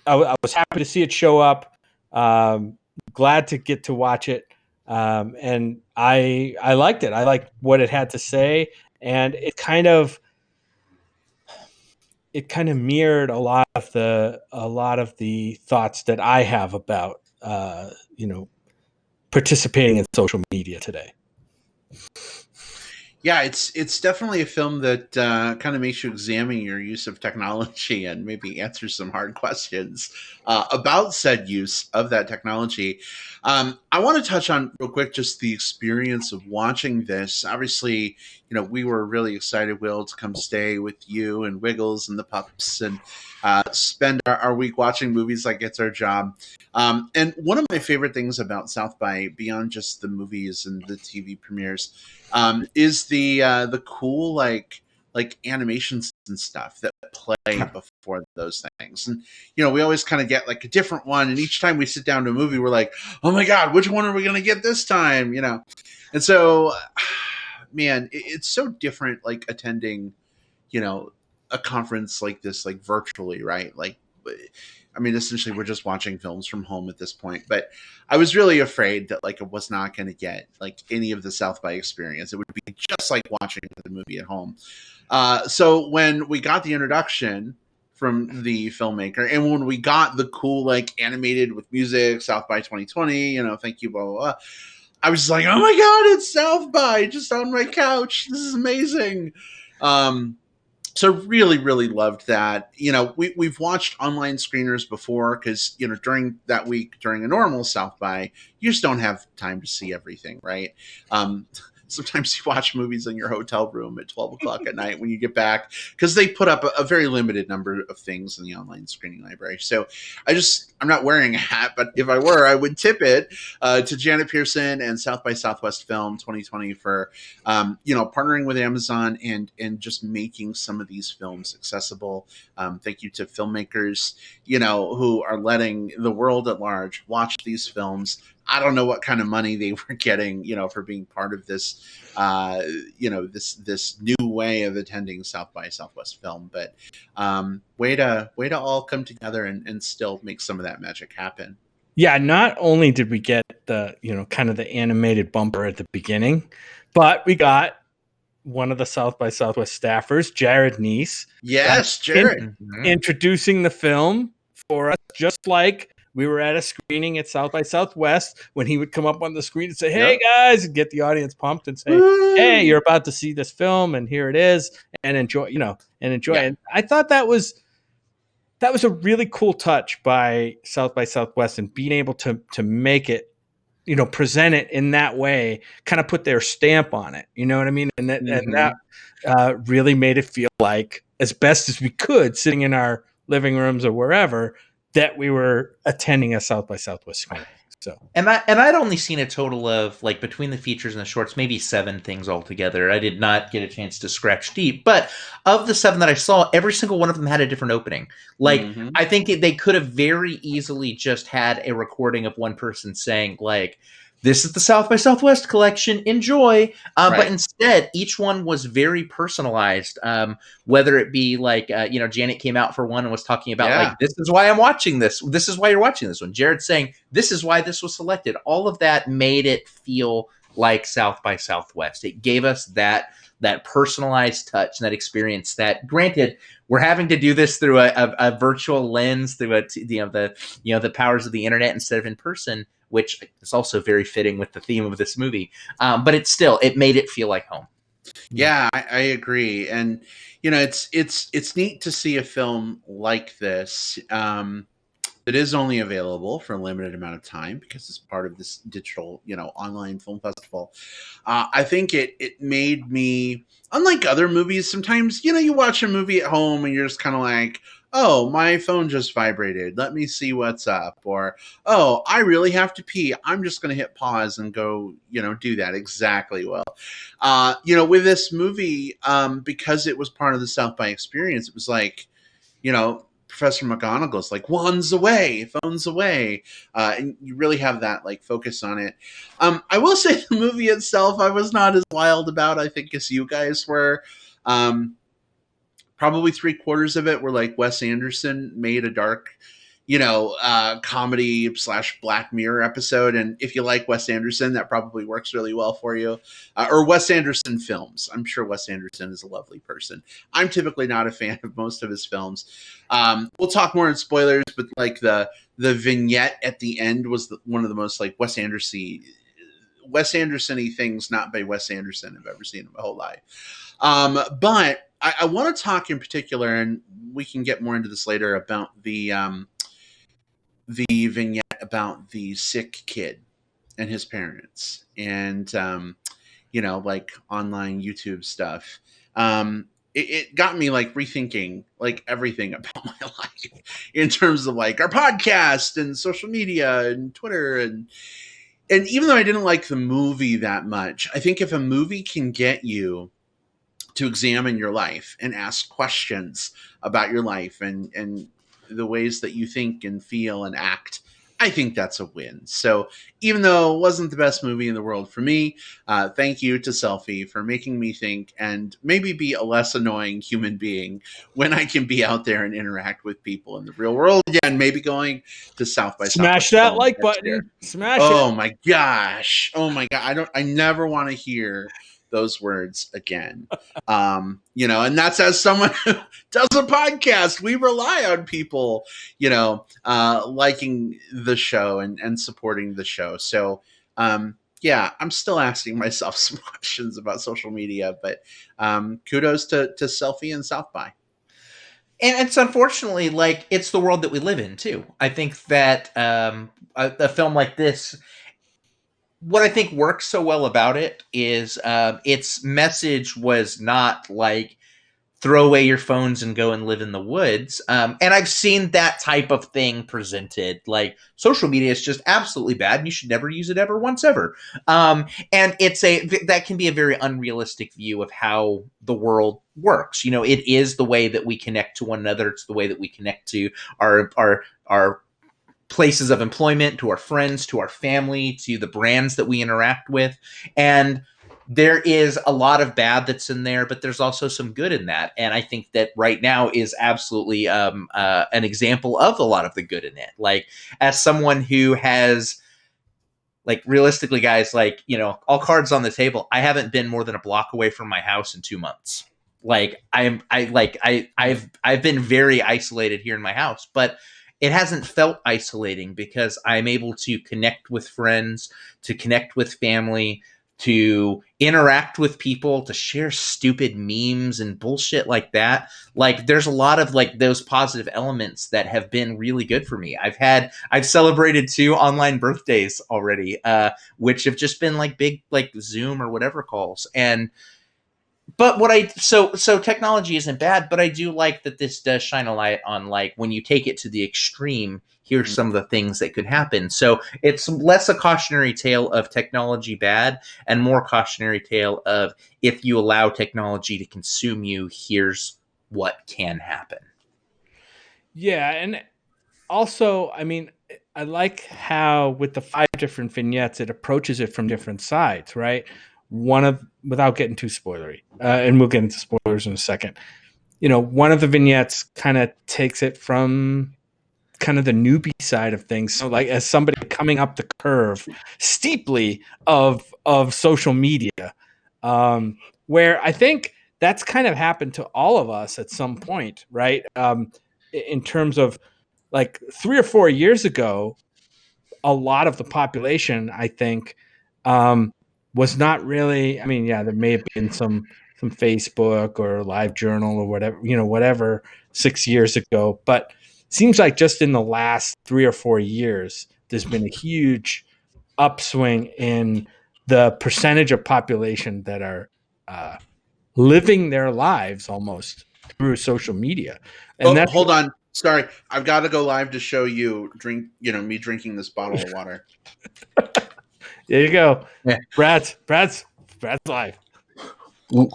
I was happy to see it show up. Glad to get to watch it. And I liked it. I liked what it had to say, and it kind of mirrored a lot of the thoughts that I have about participating in social media today. Yeah, it's definitely a film that kind of makes you examine your use of technology and maybe answer some hard questions about said use of that technology. I want to touch on real quick just the experience of watching this. Obviously, we were really excited, Will, to come stay with you and Wiggles and the pups and spend our week watching movies like it's our job. And one of my favorite things about South by, beyond just the movies and the TV premieres, is the cool like animations and stuff that play before those things. And we always kind of get like a different one, and each time we sit down to a movie, we're like, oh my god, which one are we going to get this time? And so, man, it's so different, like attending a conference like this, like virtually, right? Like, I mean, essentially we're just watching films from home at this point, but I was really afraid that like it was not going to get like any of the South by experience. It would be just like watching the movie at home. So when we got the introduction from the filmmaker, and when we got the cool like animated with music South by 2020, thank you, blah blah blah, I was just like, oh my god, it's South by just on my couch. This is amazing. So really, really loved that. We've watched online screeners before because, during that week, during a normal South by, you just don't have time to see everything, right? Sometimes you watch movies in your hotel room at 12 o'clock at night when you get back, because they put up a very limited number of things in the online screening library. So I'm not wearing a hat, but if I were, I would tip it to Janet Pearson and South by Southwest Film 2020 for, partnering with Amazon and just making some of these films accessible. Thank you to filmmakers, who are letting the world at large watch these films. I don't know what kind of money they were getting, for being part of this, this new way of attending South by Southwest Film. But way to all come together and still make some of that magic happen. Yeah, not only did we get the kind of the animated bumper at the beginning, but we got one of the South by Southwest staffers, Jared Neese. Yes, Jared. Introducing the film for us, just like we were at a screening at South by Southwest when he would come up on the screen and say, "Hey guys," and get the audience pumped and say, Woo! "Hey, you're about to see this film, and here it is, and enjoy." And I thought that was a really cool touch by Southwest and being able to make it, present it in that way, kind of put their stamp on it. You know what I mean? And that really made it feel like, as best as we could, sitting in our living rooms or wherever, that we were attending a South by Southwest screening. So, and I'd only seen a total of, like, between the features and the shorts, maybe 7 things altogether. I did not get a chance to scratch deep, but of the 7 that I saw, every single one of them had a different opening. Like, I think they could have very easily just had a recording of one person saying, like, "This is the South by Southwest collection, enjoy." But instead, each one was very personalized. Whether it be like, Janet came out for one and was talking about, like, "This is why I'm watching this. This is why you're watching this one." Jared saying, "This is why this was selected." All of that made it feel like South by Southwest. It gave us that personalized touch and that experience that, granted, we're having to do this through a virtual lens, through the powers of the internet instead of in person, which is also very fitting with the theme of this movie. But it made it feel like home. Yeah, I agree. And, it's neat to see a film like this that is only available for a limited amount of time because it's part of this digital, online film festival. I think it made me, unlike other movies, sometimes, you watch a movie at home and you're just kind of like, "Oh, my phone just vibrated. Let me see what's up." Or, "Oh, I really have to pee. I'm just going to hit pause and go, do that." Exactly. Well, with this movie, because it was part of the South by experience, it was like, Professor McGonagall's like, "Wands away, phones away," and you really have that, like, focus on it. I will say the movie itself, I was not as wild about, I think, as you guys were. Probably 3/4 of it were like Wes Anderson made a dark, comedy / Black Mirror episode. And if you like Wes Anderson, that probably works really well for you. Or Wes Anderson films. I'm sure Wes Anderson is a lovely person. I'm typically not a fan of most of his films. We'll talk more in spoilers, but like the vignette at the end was one of the most, like, Wes Anderson-y things not by Wes Anderson I've ever seen in my whole life. But I want to talk in particular, and we can get more into this later, about the vignette about the sick kid and his parents, and like online YouTube stuff. It got me, like, rethinking, like, everything about my life in terms of, like, our podcast and social media and Twitter, and even though I didn't like the movie that much, I think if a movie can get you to examine your life and ask questions about your life and the ways that you think and feel and act, I think that's a win. So even though it wasn't the best movie in the world for me, thank you to Selfie for making me think and maybe be a less annoying human being when I can be out there and interact with people in the real world again. Maybe going to South by Southwest. Smash that like button. Smash it. Oh my gosh. Oh my God. I never want to hear those words again. And that's as someone who does a podcast. We rely on people, liking the show and supporting the show. So, I'm still asking myself some questions about social media, but kudos to Selfie and South by. And it's unfortunately, like, it's the world that we live in too. I think that a film like this, what I think works so well about it is its message was not like, throw away your phones and go and live in the woods. And I've seen that type of thing presented. Like, social media is just absolutely bad and you should never use it ever, once ever. And that can be a very unrealistic view of how the world works. It is the way that we connect to one another. It's the way that we connect to our places of employment, to our friends, to our family, to the brands that we interact with. And there is a lot of bad that's in there, but there's also some good in that. And I think that right now is absolutely an example of a lot of the good in it. Like, as someone who has like realistically, guys, like, you know, all cards on the table. I haven't been more than a block away from my house in 2 months. Like I've been very isolated here in my house, but it hasn't felt isolating because I'm able to connect with friends, to connect with family, to interact with people, to share stupid memes and bullshit like that. Like there's a lot of like those positive elements that have been really good for me. I've celebrated 2 online birthdays already, which have just been like big like Zoom or whatever calls. And but what I so technology isn't bad, but I do like that this does shine a light on like when you take it to the extreme, here's some of the things that could happen. So it's less a cautionary tale of technology bad and more cautionary tale of if you allow technology to consume you, here's what can happen. Yeah, and also, I mean, I like how with the 5 different vignettes, it approaches it from different sides, right? Without getting too spoilery, and we'll get into spoilers in a second. You know, one of the vignettes kind of takes it from kind of the newbie side of things. So, like, as somebody coming up the curve steeply of social media, where I think that's kind of happened to all of us at some point, right? In terms of like 3 or 4 years ago, a lot of the population, I think, was not really. I mean, yeah, there may have been some Facebook or Live Journal or whatever, you know, whatever 6 years ago, but seems like just in the last 3 or 4 years, there's been a huge upswing in the percentage of population that are living their lives almost through social media. And that's hold on. Sorry, I've got to go live to show you me drinking this bottle of water. There you go. Yeah. Brad's live.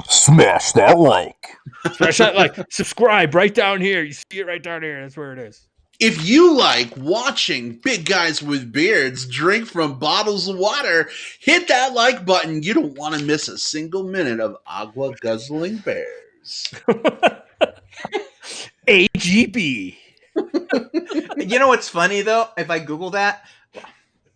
Smash that like. Smash that like. Subscribe right down here. You see it right down here. That's where it is. If you like watching big guys with beards drink from bottles of water, hit that like button. You don't want to miss a single minute of agua guzzling bears. AGB. You know what's funny though? If I Google that,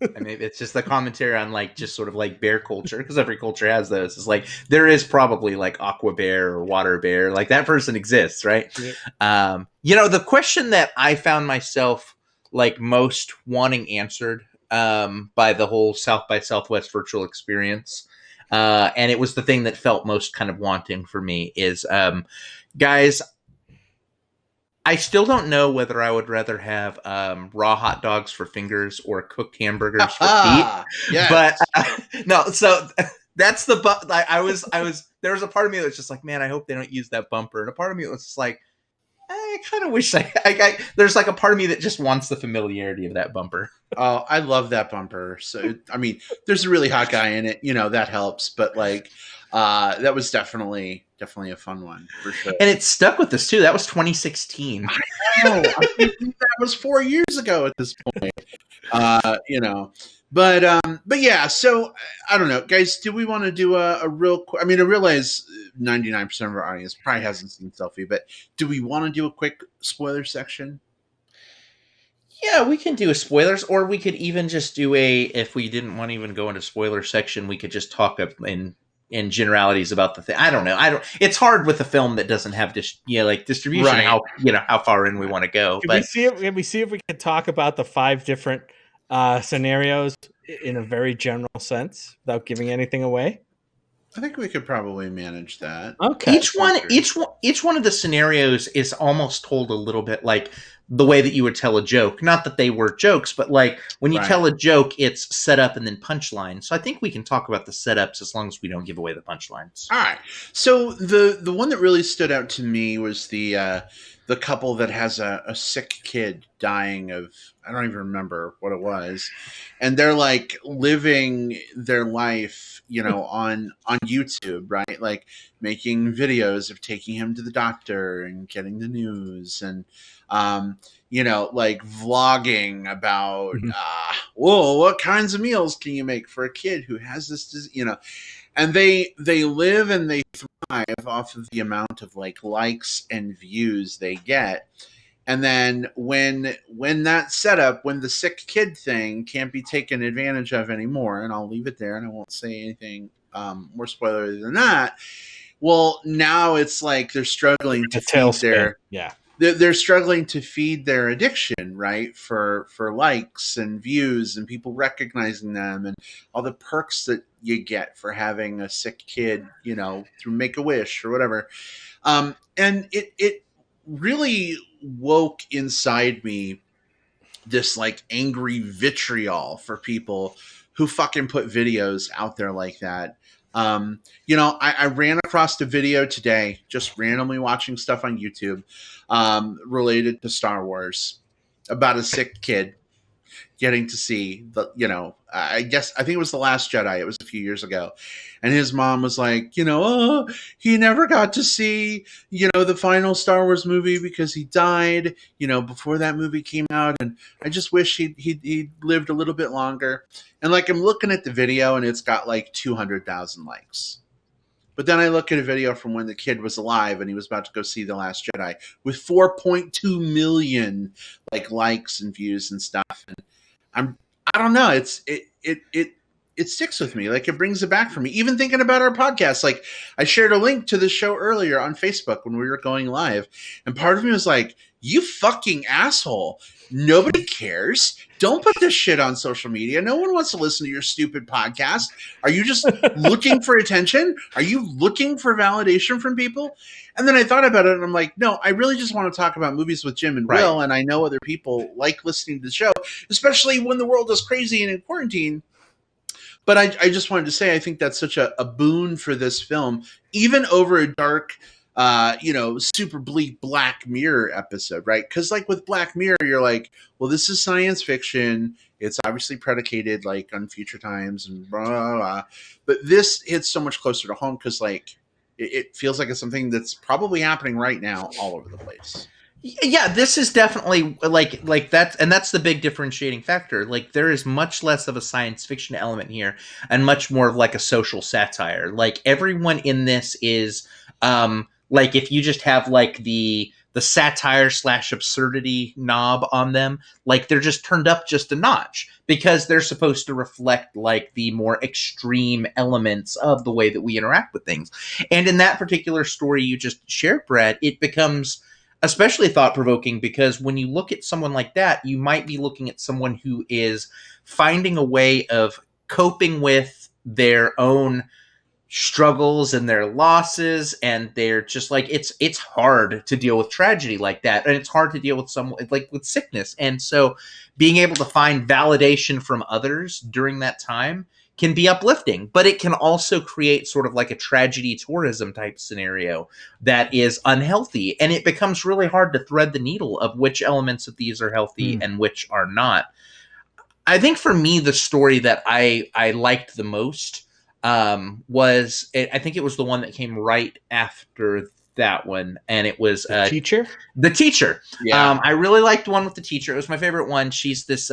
I mean, it's just the commentary on like just sort of like bear culture, because every culture has those. It's like there is probably like aqua bear or water bear, like that person exists, right? Yeah. You know, the question that I found myself like most wanting answered by the whole South by Southwest virtual experience, and it was the thing that felt most kind of wanting for me is, guys, I still don't know whether I would rather have raw hot dogs for fingers or cooked hamburgers for feet. Yes. But no, so that's the I was there was a part of me that was just like, man, I hope they don't use that bumper, and a part of me was just like, I kind of wish there's like a part of me that just wants the familiarity of that bumper. Oh, I love that bumper. So I mean, there's a really hot guy in it, you know, that helps. But like, that was definitely a fun one for sure. And it stuck with us too. That was 2016. I know. I think that was 4 years ago at this point. You know, but yeah. So I don't know, guys. Do we want to do a real quick? I mean, I realize 99% of our audience probably hasn't seen Selfie, but do we want to do a quick spoiler section? Yeah, we can do a spoilers, or we could even just do if we didn't want to even go into spoiler section, we could just talk up in generalities about the thing. I don't know. It's hard with a film that doesn't have distribution, right. how far in we want to go. Can we see if we can talk about the 5 different scenarios in a very general sense without giving anything away? I think we could probably manage that. Okay. Each one of the scenarios is almost told a little bit like the way that you would tell a joke. Not that they were jokes, but like when you tell a joke, it's set up and then punchline. So I think we can talk about the setups as long as we don't give away the punchlines. All right. So the one that really stood out to me was the couple that has a sick kid dying of, I don't even remember what it was, and they're like living their life, you know, on YouTube, right? Like making videos of taking him to the doctor and getting the news, and you know, like vlogging about what kinds of meals can you make for a kid who has this, you know, and they live and they thrive off of the amount of like likes and views they get. And then when that setup, when the sick kid thing can't be taken advantage of anymore, and I'll leave it there and I won't say anything more spoilery than that. Well, now it's like they're struggling to feed their they're struggling to feed their addiction, right? For likes and views and people recognizing them and all the perks that you get for having a sick kid, you know, through Make-A-Wish or whatever. And it really woke inside me this like angry vitriol for people who fucking put videos out there like that. You know, I ran across a video today, just randomly watching stuff on YouTube, related to Star Wars about a sick kid getting to see the, you know, I think it was The Last Jedi. It was a few years ago. And his mom was like, you know, oh, he never got to see, you know, the final Star Wars movie because he died, you know, before that movie came out. And I just wish he'd lived a little bit longer. And like, I'm looking at the video and it's got like 200,000 likes. But then I look at a video from when the kid was alive and he was about to go see The Last Jedi with 4.2 million like likes and views and stuff. And I don't know. It sticks with me. Like it brings it back for me. Even thinking about our podcast, like I shared a link to the show earlier on Facebook when we were going live. And part of me was like, you fucking asshole. Nobody cares. Don't put this shit on social media. No one wants to listen to your stupid podcast. Are you just looking for attention? Are you looking for validation from people? And then I thought about it and I'm like, no, I really just want to talk about movies with Jim and Will. And I know other people like listening to the show, especially when the world is crazy and in quarantine. But I just wanted to say, I think that's such a boon for this film, even over a dark, you know, super bleak Black Mirror episode, right? Because like with Black Mirror, you're like, well, this is science fiction. It's obviously predicated like on future times and blah, blah, blah. But this hits so much closer to home because like it feels like it's something that's probably happening right now all over the place. Yeah, this is definitely like that, and that's the big differentiating factor. Like there is much less of a science fiction element here and much more of like a social satire. Like everyone in this is like if you just have like the satire / absurdity knob on them, like they're just turned up just a notch because they're supposed to reflect like the more extreme elements of the way that we interact with things. And in that particular story you just shared, Brad, it becomes especially thought-provoking because when you look at someone like that, you might be looking at someone who is finding a way of coping with their own struggles and their losses, and they're just like it's hard to deal with tragedy like that, and it's hard to deal with someone like with sickness. And so being able to find validation from others during that time can be uplifting, but it can also create sort of like a tragedy tourism type scenario that is unhealthy. And it becomes really hard to thread the needle of which elements of these are healthy and which are not. I think for me, the story that I liked the most was, I think it was the one that came right after that one. And it was The Teacher. The Teacher. Yeah. I really liked the one with the teacher. It was my favorite one. She's this,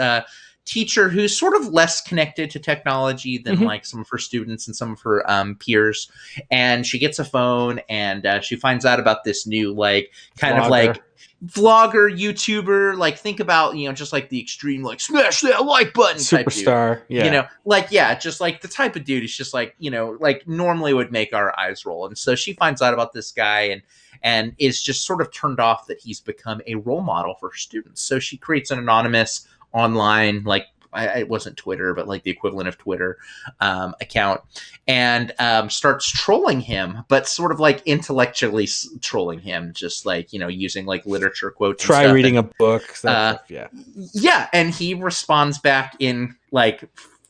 teacher who's sort of less connected to technology than like some of her students and some of her peers, and she gets a phone and she finds out about this new like kind of like vlogger YouTuber, like think about, you know, just like the extreme like smash that like button superstar type dude. You know, like just like the type of dude is just like, you know, like normally would make our eyes roll. And so she finds out about this guy and is just sort of turned off that he's become a role model for her students. So she creates an anonymous online, like it wasn't Twitter, but like the equivalent of Twitter account, and starts trolling him, but sort of like intellectually trolling him, just like, you know, using like literature quotes. Try reading a book. Yeah. And he responds back in like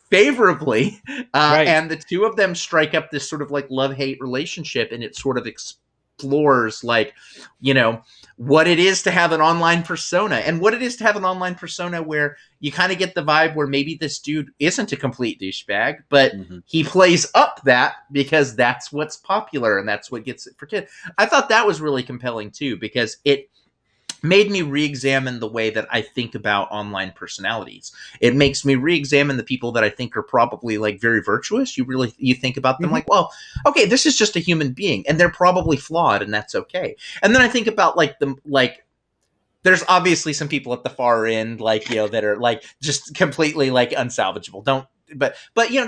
favorably. And the two of them strike up this sort of like love-hate relationship, and it sort of explores like, you know, what it is to have an online persona, and what it is to have an online persona where you kind of get the vibe where maybe this dude isn't a complete douchebag, but he plays up that because that's what's popular and that's what gets it for kids. I thought that was really compelling too, because it made me re-examine the way that I think about online personalities. It makes me re-examine the people that I think are probably like very virtuous. You think about them like, well, okay, this is just a human being and they're probably flawed and that's okay. And then I think about like there's obviously some people at the far end, like, that are like just completely like unsalvageable. But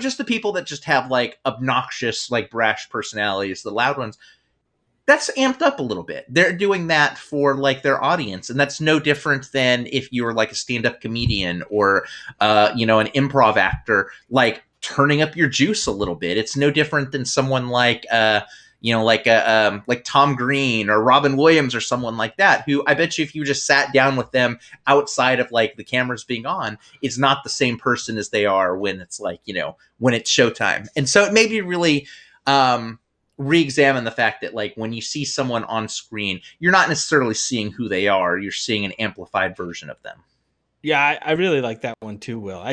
just the people that just have like obnoxious, like brash personalities, the loud ones, that's amped up a little bit. They're doing that for like their audience, and that's no different than if you were like a stand-up comedian or an improv actor, like turning up your juice a little bit. It's no different than someone like like Tom Green or Robin Williams or someone like that, who I bet you if you just sat down with them outside of like the cameras being on, it's not the same person as they are when it's like, when it's showtime. And so it made me really re-examine the fact that like when you see someone on screen, you're not necessarily seeing who they are, you're seeing an amplified version of them. Yeah, I really like that one too, Will.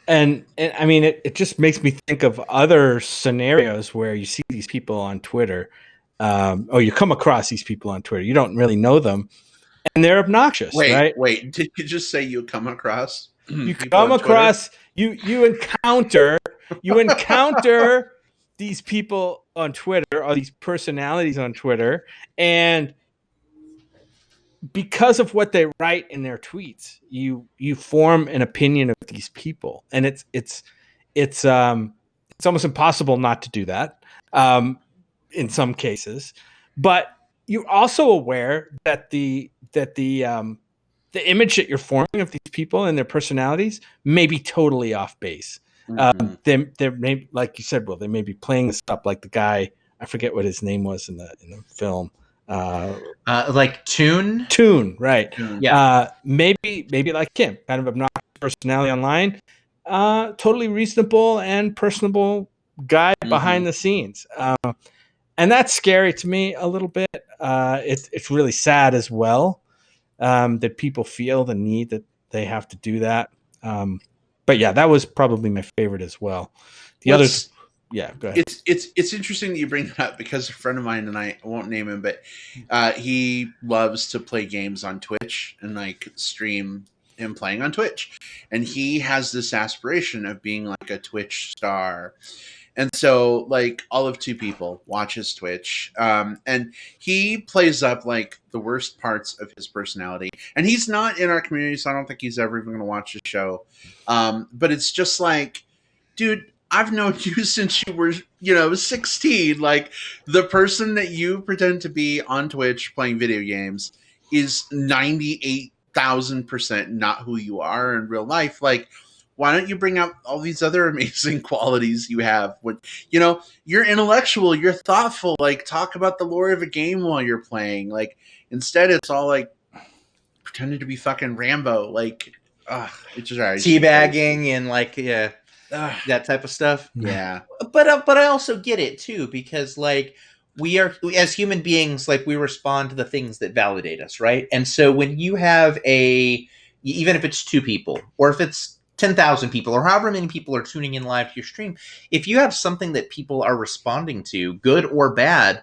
And I mean, it just makes me think of other scenarios where you see these people on Twitter, or you come across these people on Twitter. You don't really know them, and they're obnoxious, right? Wait, did you just say you come across? You come across, you encounter these people on Twitter, or these personalities on Twitter, and because of what they write in their tweets, you form an opinion of these people, and it's almost impossible not to do that in some cases. But you're also aware that the image that you're forming of these people and their personalities may be totally off base. They may, like you said, Will, they may be playing this up like the guy, I forget what his name was in the film. Like Tune, right? Yeah. Maybe like him, kind of obnoxious personality online, totally reasonable and personable guy behind the scenes, and that's scary to me a little bit. It's really sad as well that people feel the need that they have to do that. But yeah, that was probably my favorite as well. The others. Yeah, go ahead. It's interesting that you bring that up because a friend of mine, and I won't name him, but he loves to play games on Twitch and like stream him playing on Twitch, and he has this aspiration of being like a Twitch star. And so like all of two people watch his Twitch, and he plays up like the worst parts of his personality, and he's not in our community, so I don't think he's ever even going to watch the show. But it's just like, dude, I've known you since you were, 16. Like, the person that you pretend to be on Twitch playing video games is 98,000% not who you are in real life. Like, why don't you bring out all these other amazing qualities you have? When, you're intellectual, you're thoughtful, like, talk about the lore of a game while you're playing. Like, instead it's all like pretending to be fucking Rambo. Like, it's just teabagging and like, yeah. That type of stuff. Yeah. But I also get it too, because like we are, as human beings, like we respond to the things that validate us, right? And so when you have even if it's 2 people or if it's 10,000 people or however many people are tuning in live to your stream, if you have something that people are responding to, good or bad,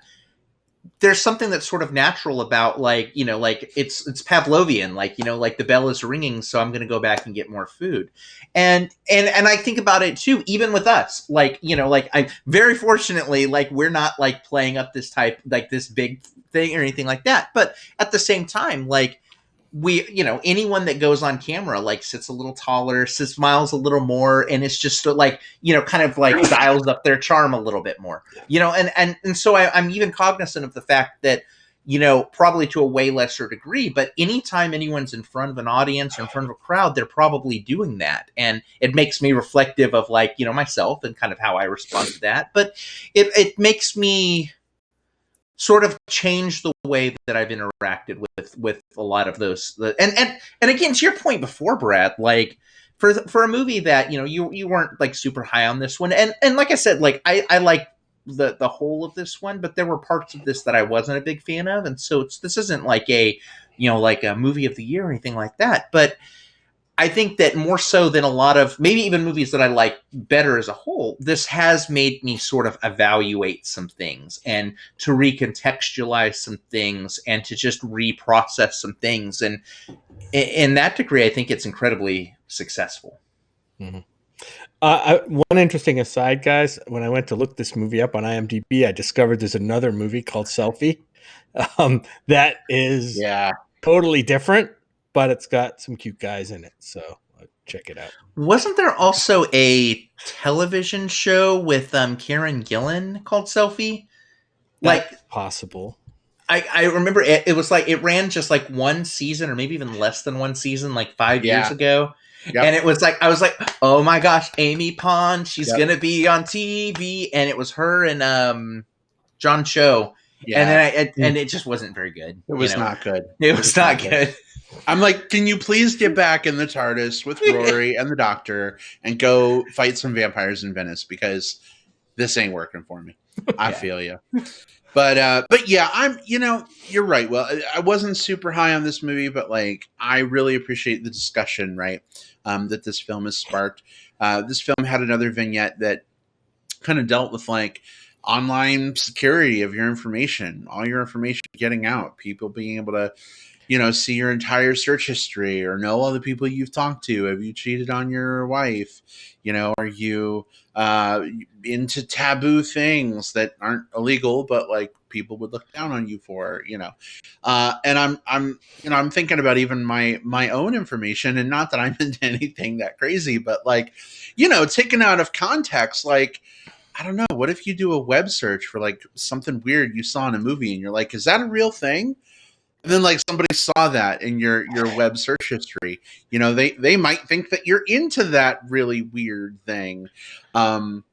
there's something that's sort of natural about like, like it's Pavlovian, like, like the bell is ringing, so I'm going to go back and get more food. And I think about it too, even with us, like, like I very fortunately, like we're not like playing up this type, like this big thing or anything like that. But at the same time, like we, anyone that goes on camera, like sits a little taller, smiles a little more, and it's just like, kind of like dials up their charm a little bit more, and so I'm even cognizant of the fact that, probably to a way lesser degree, but anytime anyone's in front of an audience or in front of a crowd, they're probably doing that. And it makes me reflective of like, myself and kind of how I respond to that. But it makes me sort of change the way that I've interacted with a lot of those. And again, to your point before, Brad, like for a movie that, you weren't like super high on this one. And like I said, like I like the whole of this one, but there were parts of this that I wasn't a big fan of. And so this isn't like like a movie of the year or anything like that. But I think that more so than a lot of maybe even movies that I like better as a whole, this has made me sort of evaluate some things and to recontextualize some things and to just reprocess some things. And in that degree, I think it's incredibly successul. Mm-hmm. One interesting aside, guys, when I went to look this movie up on IMDb, I discovered there's another movie called Selfie. That is totally different, but it's got some cute guys in it, so check it out. Wasn't there also a television show with Karen Gillan called Selfie? That's possible. I remember it was like it ran just like one season or maybe even less than one season like 5 years ago. Yep. And it was like I was like, oh my gosh, Amy Pond, she's Yep. gonna be on TV, and it was her and John Cho. Yeah. And then it just wasn't very good. It was not good. It was not good. I'm like, can you please get back in the TARDIS with Rory and the Doctor and go fight some vampires in Venice, because this ain't working for me. I feel you. But yeah, you're right. Well, I wasn't super high on this movie, but like, I really appreciate the discussion, right? That this film has sparked. This film had another vignette that kind of dealt with like online security of your information, all your information getting out, people being able to, see your entire search history or know all the people you've talked to. Have you cheated on your wife? Are you into taboo things that aren't illegal, but like people would look down on you for, and I'm thinking about even my own information, and not that I'm into anything that crazy, but like, taken out of context, like, I don't know, what if you do a web search for like something weird you saw in a movie and you're like, is that a real thing? And then like somebody saw that in your web search history, they might think that you're into that really weird thing. And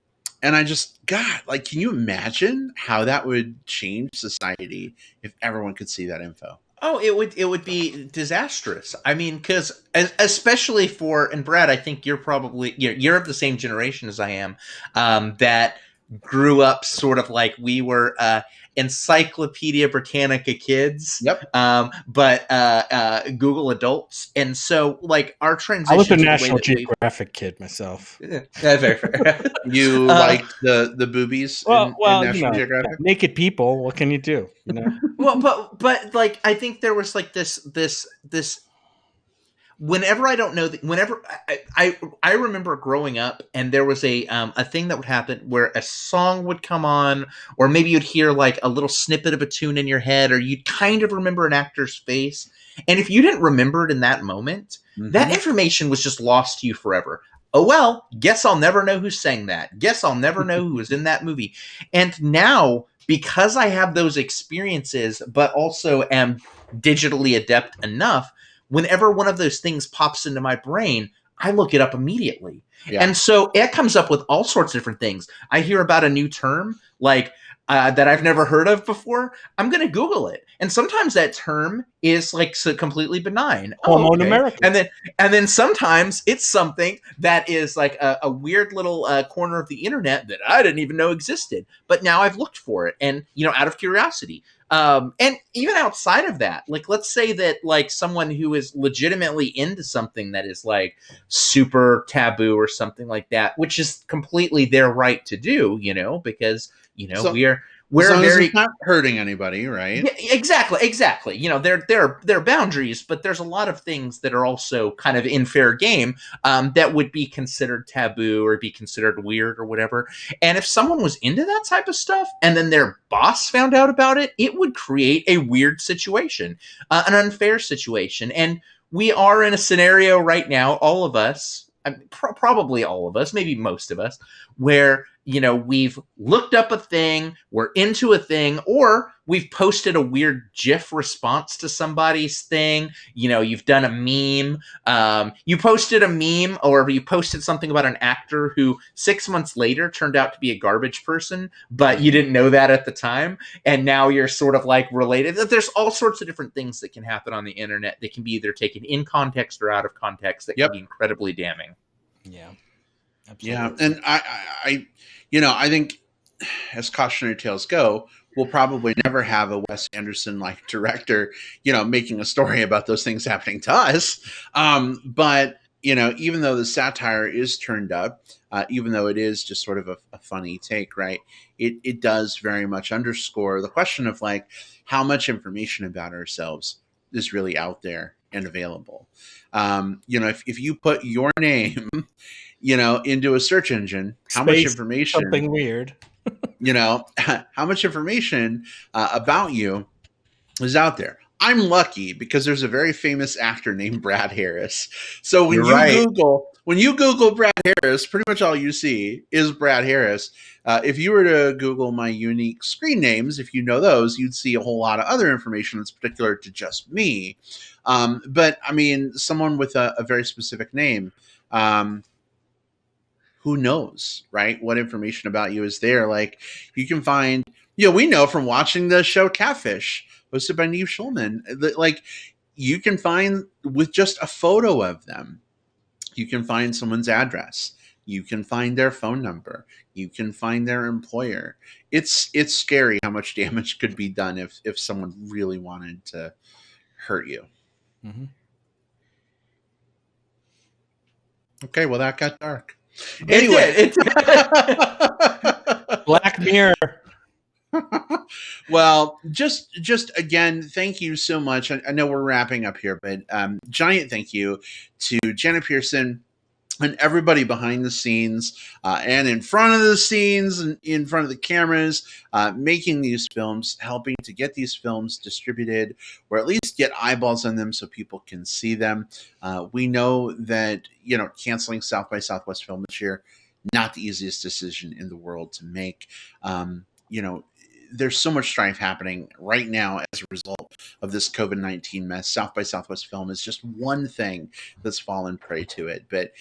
I just, God, like, can you imagine how that would change society if everyone could see that info? Oh, it would be disastrous. I mean, because especially and Brad, I think you're probably you're of the same generation as I am, that grew up sort of like we were Encyclopedia Britannica kids. Yep. But Google adults, and so like our transition. I was a National Geographic kid myself. Yeah, very fair. You liked the boobies in National Geographic? Naked people. What can you do? Well, but like I think there was like this. Whenever I don't know, whenever I remember growing up, and there was a thing that would happen where a song would come on, or maybe you'd hear like a little snippet of a tune in your head, or you'd kind of remember an actor's face, and if you didn't remember it in that moment, that information was just lost to you forever. Oh well, guess I'll never know who sang that. Guess I'll never know who was in that movie. And now, because I have those experiences, but also am digitally adept enough, whenever one of those things pops into my brain, I look it up immediately. Yeah. And so it comes up with all sorts of different things. I hear about a new term like that I've never heard of before. I'm going to Google it. And sometimes that term is like so completely benign. American. And then sometimes it's something that is like a weird little corner of the internet that I didn't even know existed. But now I've looked for it, and out of curiosity. And even outside of that, like, let's say that like someone who is legitimately into something that is like super taboo or something like that, which is completely their right to do, because, we're very not hurting anybody, right? Yeah, exactly. There are boundaries, but there's a lot of things that are also kind of in fair game that would be considered taboo or be considered weird or whatever. And if someone was into that type of stuff and then their boss found out about it, it would create a weird situation, an unfair situation. And we are in a scenario right now, all of us, probably all of us, maybe most of us, where we've looked up a thing, we're into a thing, or we've posted a weird GIF response to somebody's thing. You've done a meme. You posted a meme, or you posted something about an actor who 6 months later turned out to be a garbage person, but you didn't know that at the time. And now you're sort of like related. There's all sorts of different things that can happen on the internet that can be either taken in context or out of context that can be incredibly damning. Yeah. Absolutely. Yeah. And I think as cautionary tales go, we'll probably never have a Wes Anderson like director, making a story about those things happening to us. But even though the satire is turned up, even though it is just sort of a funny take, right? It does very much underscore the question of like how much information about ourselves is really out there and available. If you put your name, into a search engine, how much information, something weird, how much information about you is out there. I'm lucky because there's a very famous actor named Brad Harris. So You're right. when you Google Brad Harris, pretty much all you see is Brad Harris. If you were to Google my unique screen names, if you know those, you'd see a whole lot of other information that's particular to just me. But I mean, someone with a very specific name. Who knows, right? What information about you is there? Like you can find, we know from watching the show Catfish, hosted by Neve Schulman, that like you can find with just a photo of them, you can find someone's address, you can find their phone number, you can find their employer. It's scary how much damage could be done if someone really wanted to hurt you. Mm-hmm. Okay, well that got dark. Anyway, Anyway, Black Mirror. Well, just again, thank you so much. I know we're wrapping up here, but giant thank you to Jenna Pearson and everybody behind the scenes and in front of the scenes and in front of the cameras, making these films, helping to get these films distributed or at least get eyeballs on them so people can see them. We know that, canceling South by Southwest Film this year, not the easiest decision in the world to make. There's so much strife happening right now as a result of this COVID-19 mess. South by Southwest Film is just one thing that's fallen prey to it. But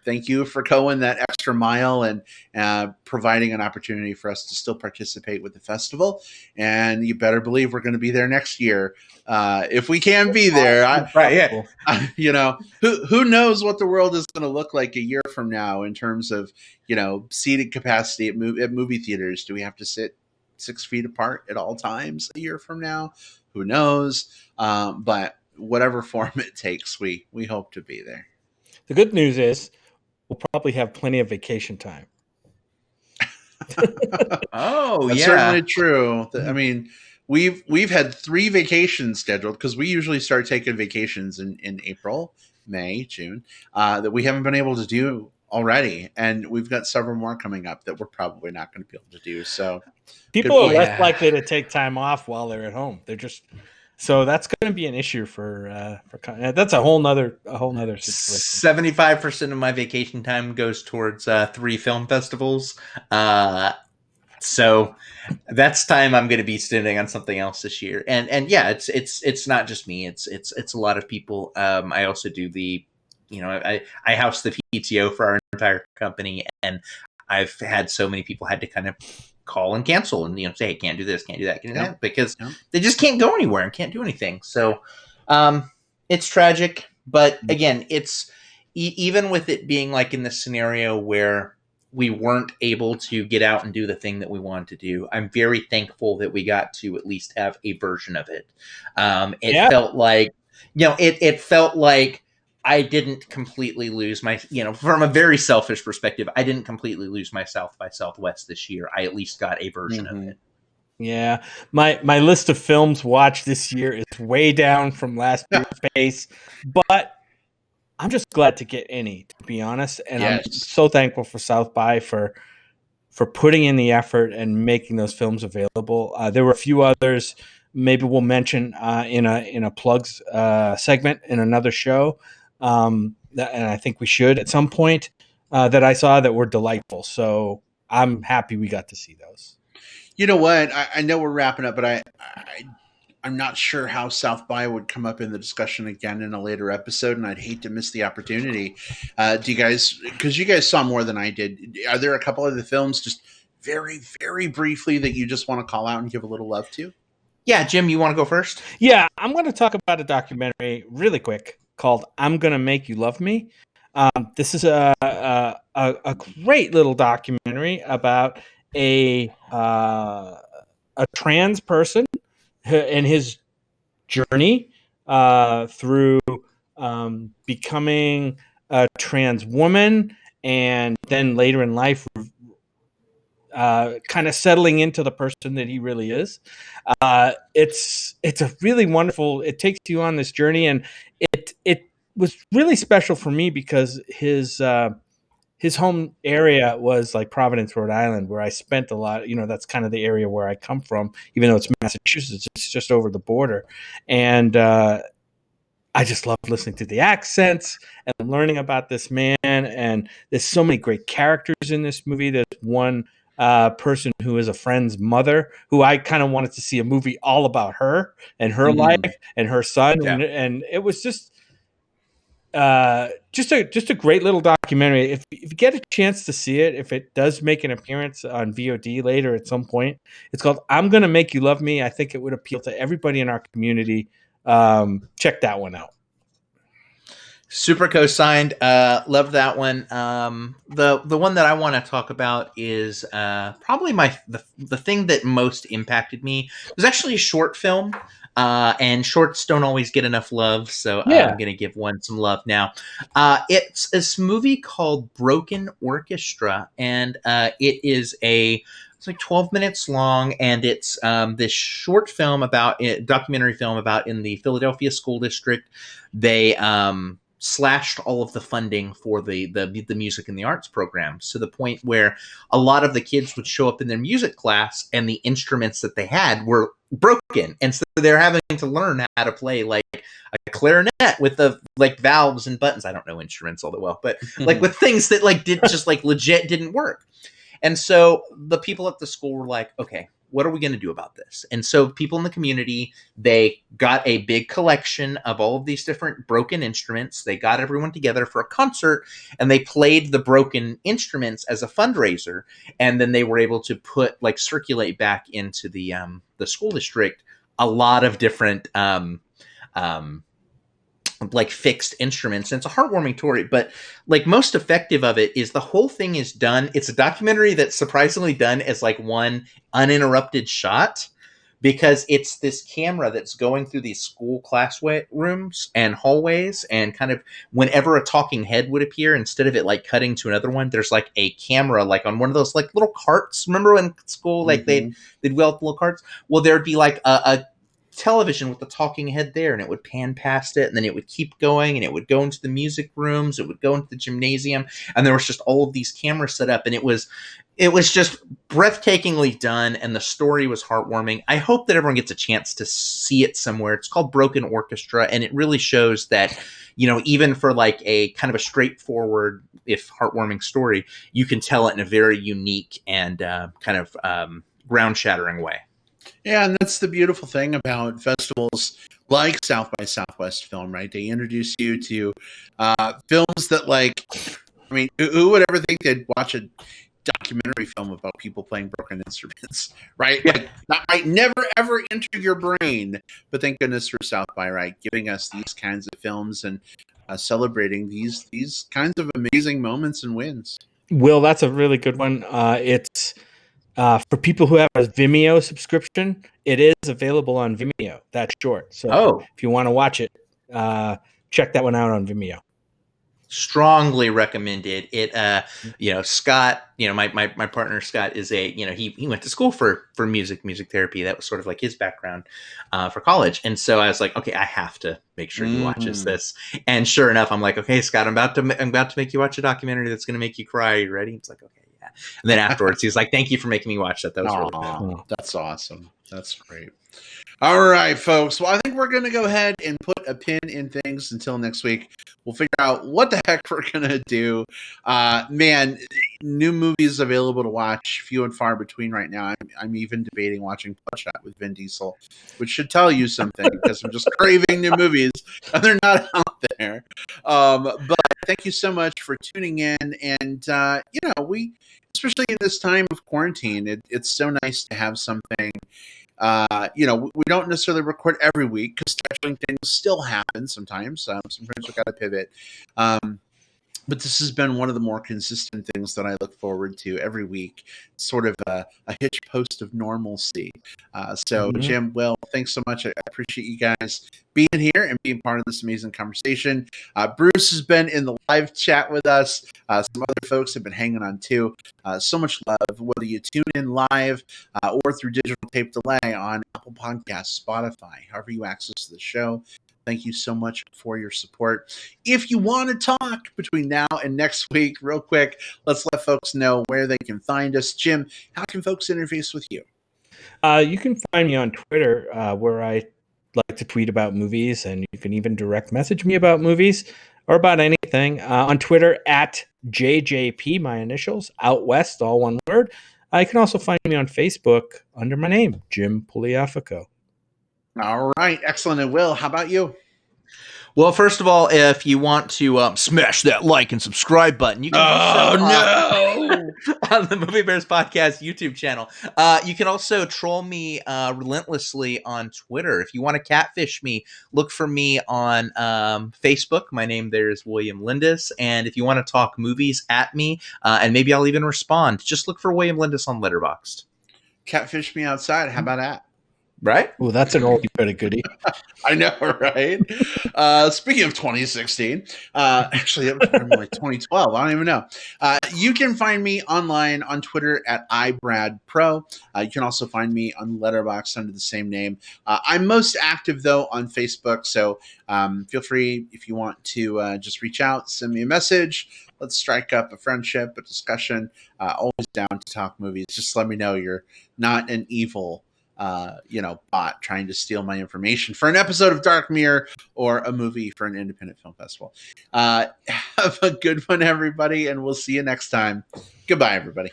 thank you for going that extra mile and providing an opportunity for us to still participate with the festival. And you better believe we're going to be there next year. If we can be there, who knows what the world is going to look like a year from now in terms of, seating capacity at movie theaters. Do we have to sit 6 feet apart at all times a year from now? Who knows? But whatever form it takes, we hope to be there. The good news is we'll probably have plenty of vacation time. Oh, That's yeah, certainly true. I mean, we've had 3 vacations scheduled because we usually start taking vacations in April, May, June, that we haven't been able to do already, and we've got several more coming up that we're probably not going to be able to do. So people are less likely to take time off while they're at home. So that's going to be an issue for that's a whole nother situation. 75% of my vacation time goes towards 3 film festivals. So that's time I'm going to be spending on something else this year. And yeah, it's not just me. It's a lot of people. I also do I house the PTO for our entire company, and I've had so many people had to kind of call and cancel and say, hey, can't do this, can't do that, can't do that, because they just can't go anywhere and can't do anything. So it's tragic, but again, it's even with it being like in this scenario where we weren't able to get out and do the thing that we wanted to do, I'm very thankful that we got to at least have a version of it. Felt like it felt like I didn't completely lose my, from a very selfish perspective, I didn't completely lose my South by Southwest this year. I at least got a version of it. Yeah. My list of films watched this year is way down from last year's pace, but I'm just glad to get any, to be honest. And I'm so thankful for South by for putting in the effort and making those films available. There were a few others maybe we'll mention in a plugs segment in another show. And I think we should at some point that I saw that were delightful. So I'm happy we got to see those. You know what? I know we're wrapping up, but I'm not sure how South by would come up in the discussion again in a later episode, and I'd hate to miss the opportunity. Do you guys, because you guys saw more than I did, are there a couple of the films just very, very briefly that you just want to call out and give a little love to? Yeah, Jim, you want to go first? Yeah, I'm going to talk about a documentary really quick called "I'm Gonna Make You Love Me." This is a great little documentary about a trans person and his journey through becoming a trans woman, and then later in life kind of settling into the person that he really is. It's a really wonderful, it takes you on this journey, and it was really special for me because his his home area was like Providence, Rhode Island, where I spent a lot. You know, that's kind of the area where I come from, even though it's Massachusetts, it's just over the border. And I just love listening to the accents and learning about this man. And there's so many great characters in this movie. There's one person who is a friend's mother who I kind of wanted to see a movie all about her and her life and her son. Yeah. And it was just a great little documentary. If you get a chance to see it, if it does make an appearance on VOD later at some point, it's called "I'm Gonna Make You Love Me." I think it would appeal to everybody in our community. Check that one out. Super co-signed. Love that one. The one that I want to talk about is probably the thing that most impacted me. It was actually a short film. And shorts don't always get enough love, so I'm going to give one some love now. It's this movie called Broken Orchestra, and it's like 12 minutes long, and it's this short film documentary film about in the Philadelphia school district. They slashed all of the funding for the music and the arts programs to the point where a lot of the kids would show up in their music class and the instruments that they had were broken, and so they're having to learn how to play like a clarinet with the like valves and buttons. I don't know instruments all that well, but like with things that like did just like legit didn't work. And so the people at the school were like, okay, what are we going to do about this? And so people in the community, they got a big collection of all of these different broken instruments. They got everyone together for a concert, and they played the broken instruments as a fundraiser. And then they were able to circulate back into the school district a lot of different like fixed instruments. And it's a heartwarming story, but like most effective of it is the whole thing is done. It's a documentary that's surprisingly done as like one uninterrupted shot, because it's this camera that's going through these school rooms and hallways, and kind of whenever a talking head would appear, instead of it like cutting to another one, there's like a camera like on one of those like little carts. Remember in school, like they'd wheel up the little carts? Well, there'd be like a television with the talking head there, and it would pan past it, and then it would keep going, and it would go into the music rooms, it would go into the gymnasium, and there was just all of these cameras set up, and it was just breathtakingly done, and the story was heartwarming. I hope that everyone gets a chance to see it somewhere. It's called Broken Orchestra, and it really shows that, you know, even for like a kind of a straightforward, if heartwarming story, you can tell it in a very unique and kind of ground-shattering way. Yeah, and that's the beautiful thing about festivals like South by Southwest Film, right? They introduce you to films that, like, I mean, who would ever think they'd watch a documentary film about people playing broken instruments, right? Yeah. Like, that might never, ever enter your brain, but thank goodness for South by, right? Giving us these kinds of films and celebrating these kinds of amazing moments and wins. Will, that's a really good one. It's for people who have a Vimeo subscription, it is available on Vimeo. That's short. So if you want to watch it, check that one out on Vimeo. Strongly recommended it. You know, Scott, you know, my partner Scott is he went to school for music therapy. That was sort of like his background for college. And so I was like, okay, I have to make sure he watches this. And sure enough, I'm like, okay, Scott, I'm about to make you watch a documentary that's going to make you cry. Are you ready? He's like, okay. And then afterwards, he's like, thank you for making me watch that. That was really good. That's awesome. That's great. All right, folks. Well, I think we're going to go ahead and put a pin in things until next week. We'll figure out what the heck we're going to do. Man, new movies available to watch, few and far between right now. I'm even debating watching Bloodshot with Vin Diesel, which should tell you something, because I'm just craving new movies and they're not out there. But thank you so much for tuning in. And, especially in this time of quarantine, it's so nice to have something. We don't necessarily record every week because scheduling things still happen sometimes. Sometimes we got to pivot. But this has been one of the more consistent things that I look forward to every week, sort of a hitch post of normalcy. Jim, Will, thanks so much. I appreciate you guys being here and being part of this amazing conversation. Bruce has been in the live chat with us. Some other folks have been hanging on too. So much love, whether you tune in live or through digital tape delay on Apple Podcasts, Spotify, however you access the show. thank you so much for your support. If you want to talk between now and next week, real quick, let's let folks know where they can find us. Jim, how can folks interface with you? You can find me on Twitter, where I like to tweet about movies, and you can even direct message me about movies or about anything. On Twitter, at JJP, my initials, out west, all one word. You can also find me on Facebook under my name, Jim Pugliafico. All right, excellent. And Will, how about you? Well, first of all, if you want to smash that like and subscribe button, you can on the Movie Bears Podcast YouTube channel. You can also troll me relentlessly on Twitter. If you want to catfish me, look for me on Facebook. My name there is William Lindis. And if you want to talk movies at me, and maybe I'll even respond, just look for William Lindis on Letterboxd. Catfish me outside. How about that? Right? Well, that's an oldie but a goodie. I know, right? Speaking of 2016, actually, it was probably like 2012. I don't even know. You can find me online on Twitter at iBradPro. You can also find me on Letterboxd under the same name. I'm most active, though, on Facebook, so feel free, if you want to just reach out, send me a message. Let's strike up a friendship, a discussion. Always down to talk movies. Just let me know you're not an evil bot trying to steal my information for an episode of Dark Mirror or a movie for an independent film festival. Have a good one, everybody, and we'll see you next time. Goodbye, everybody.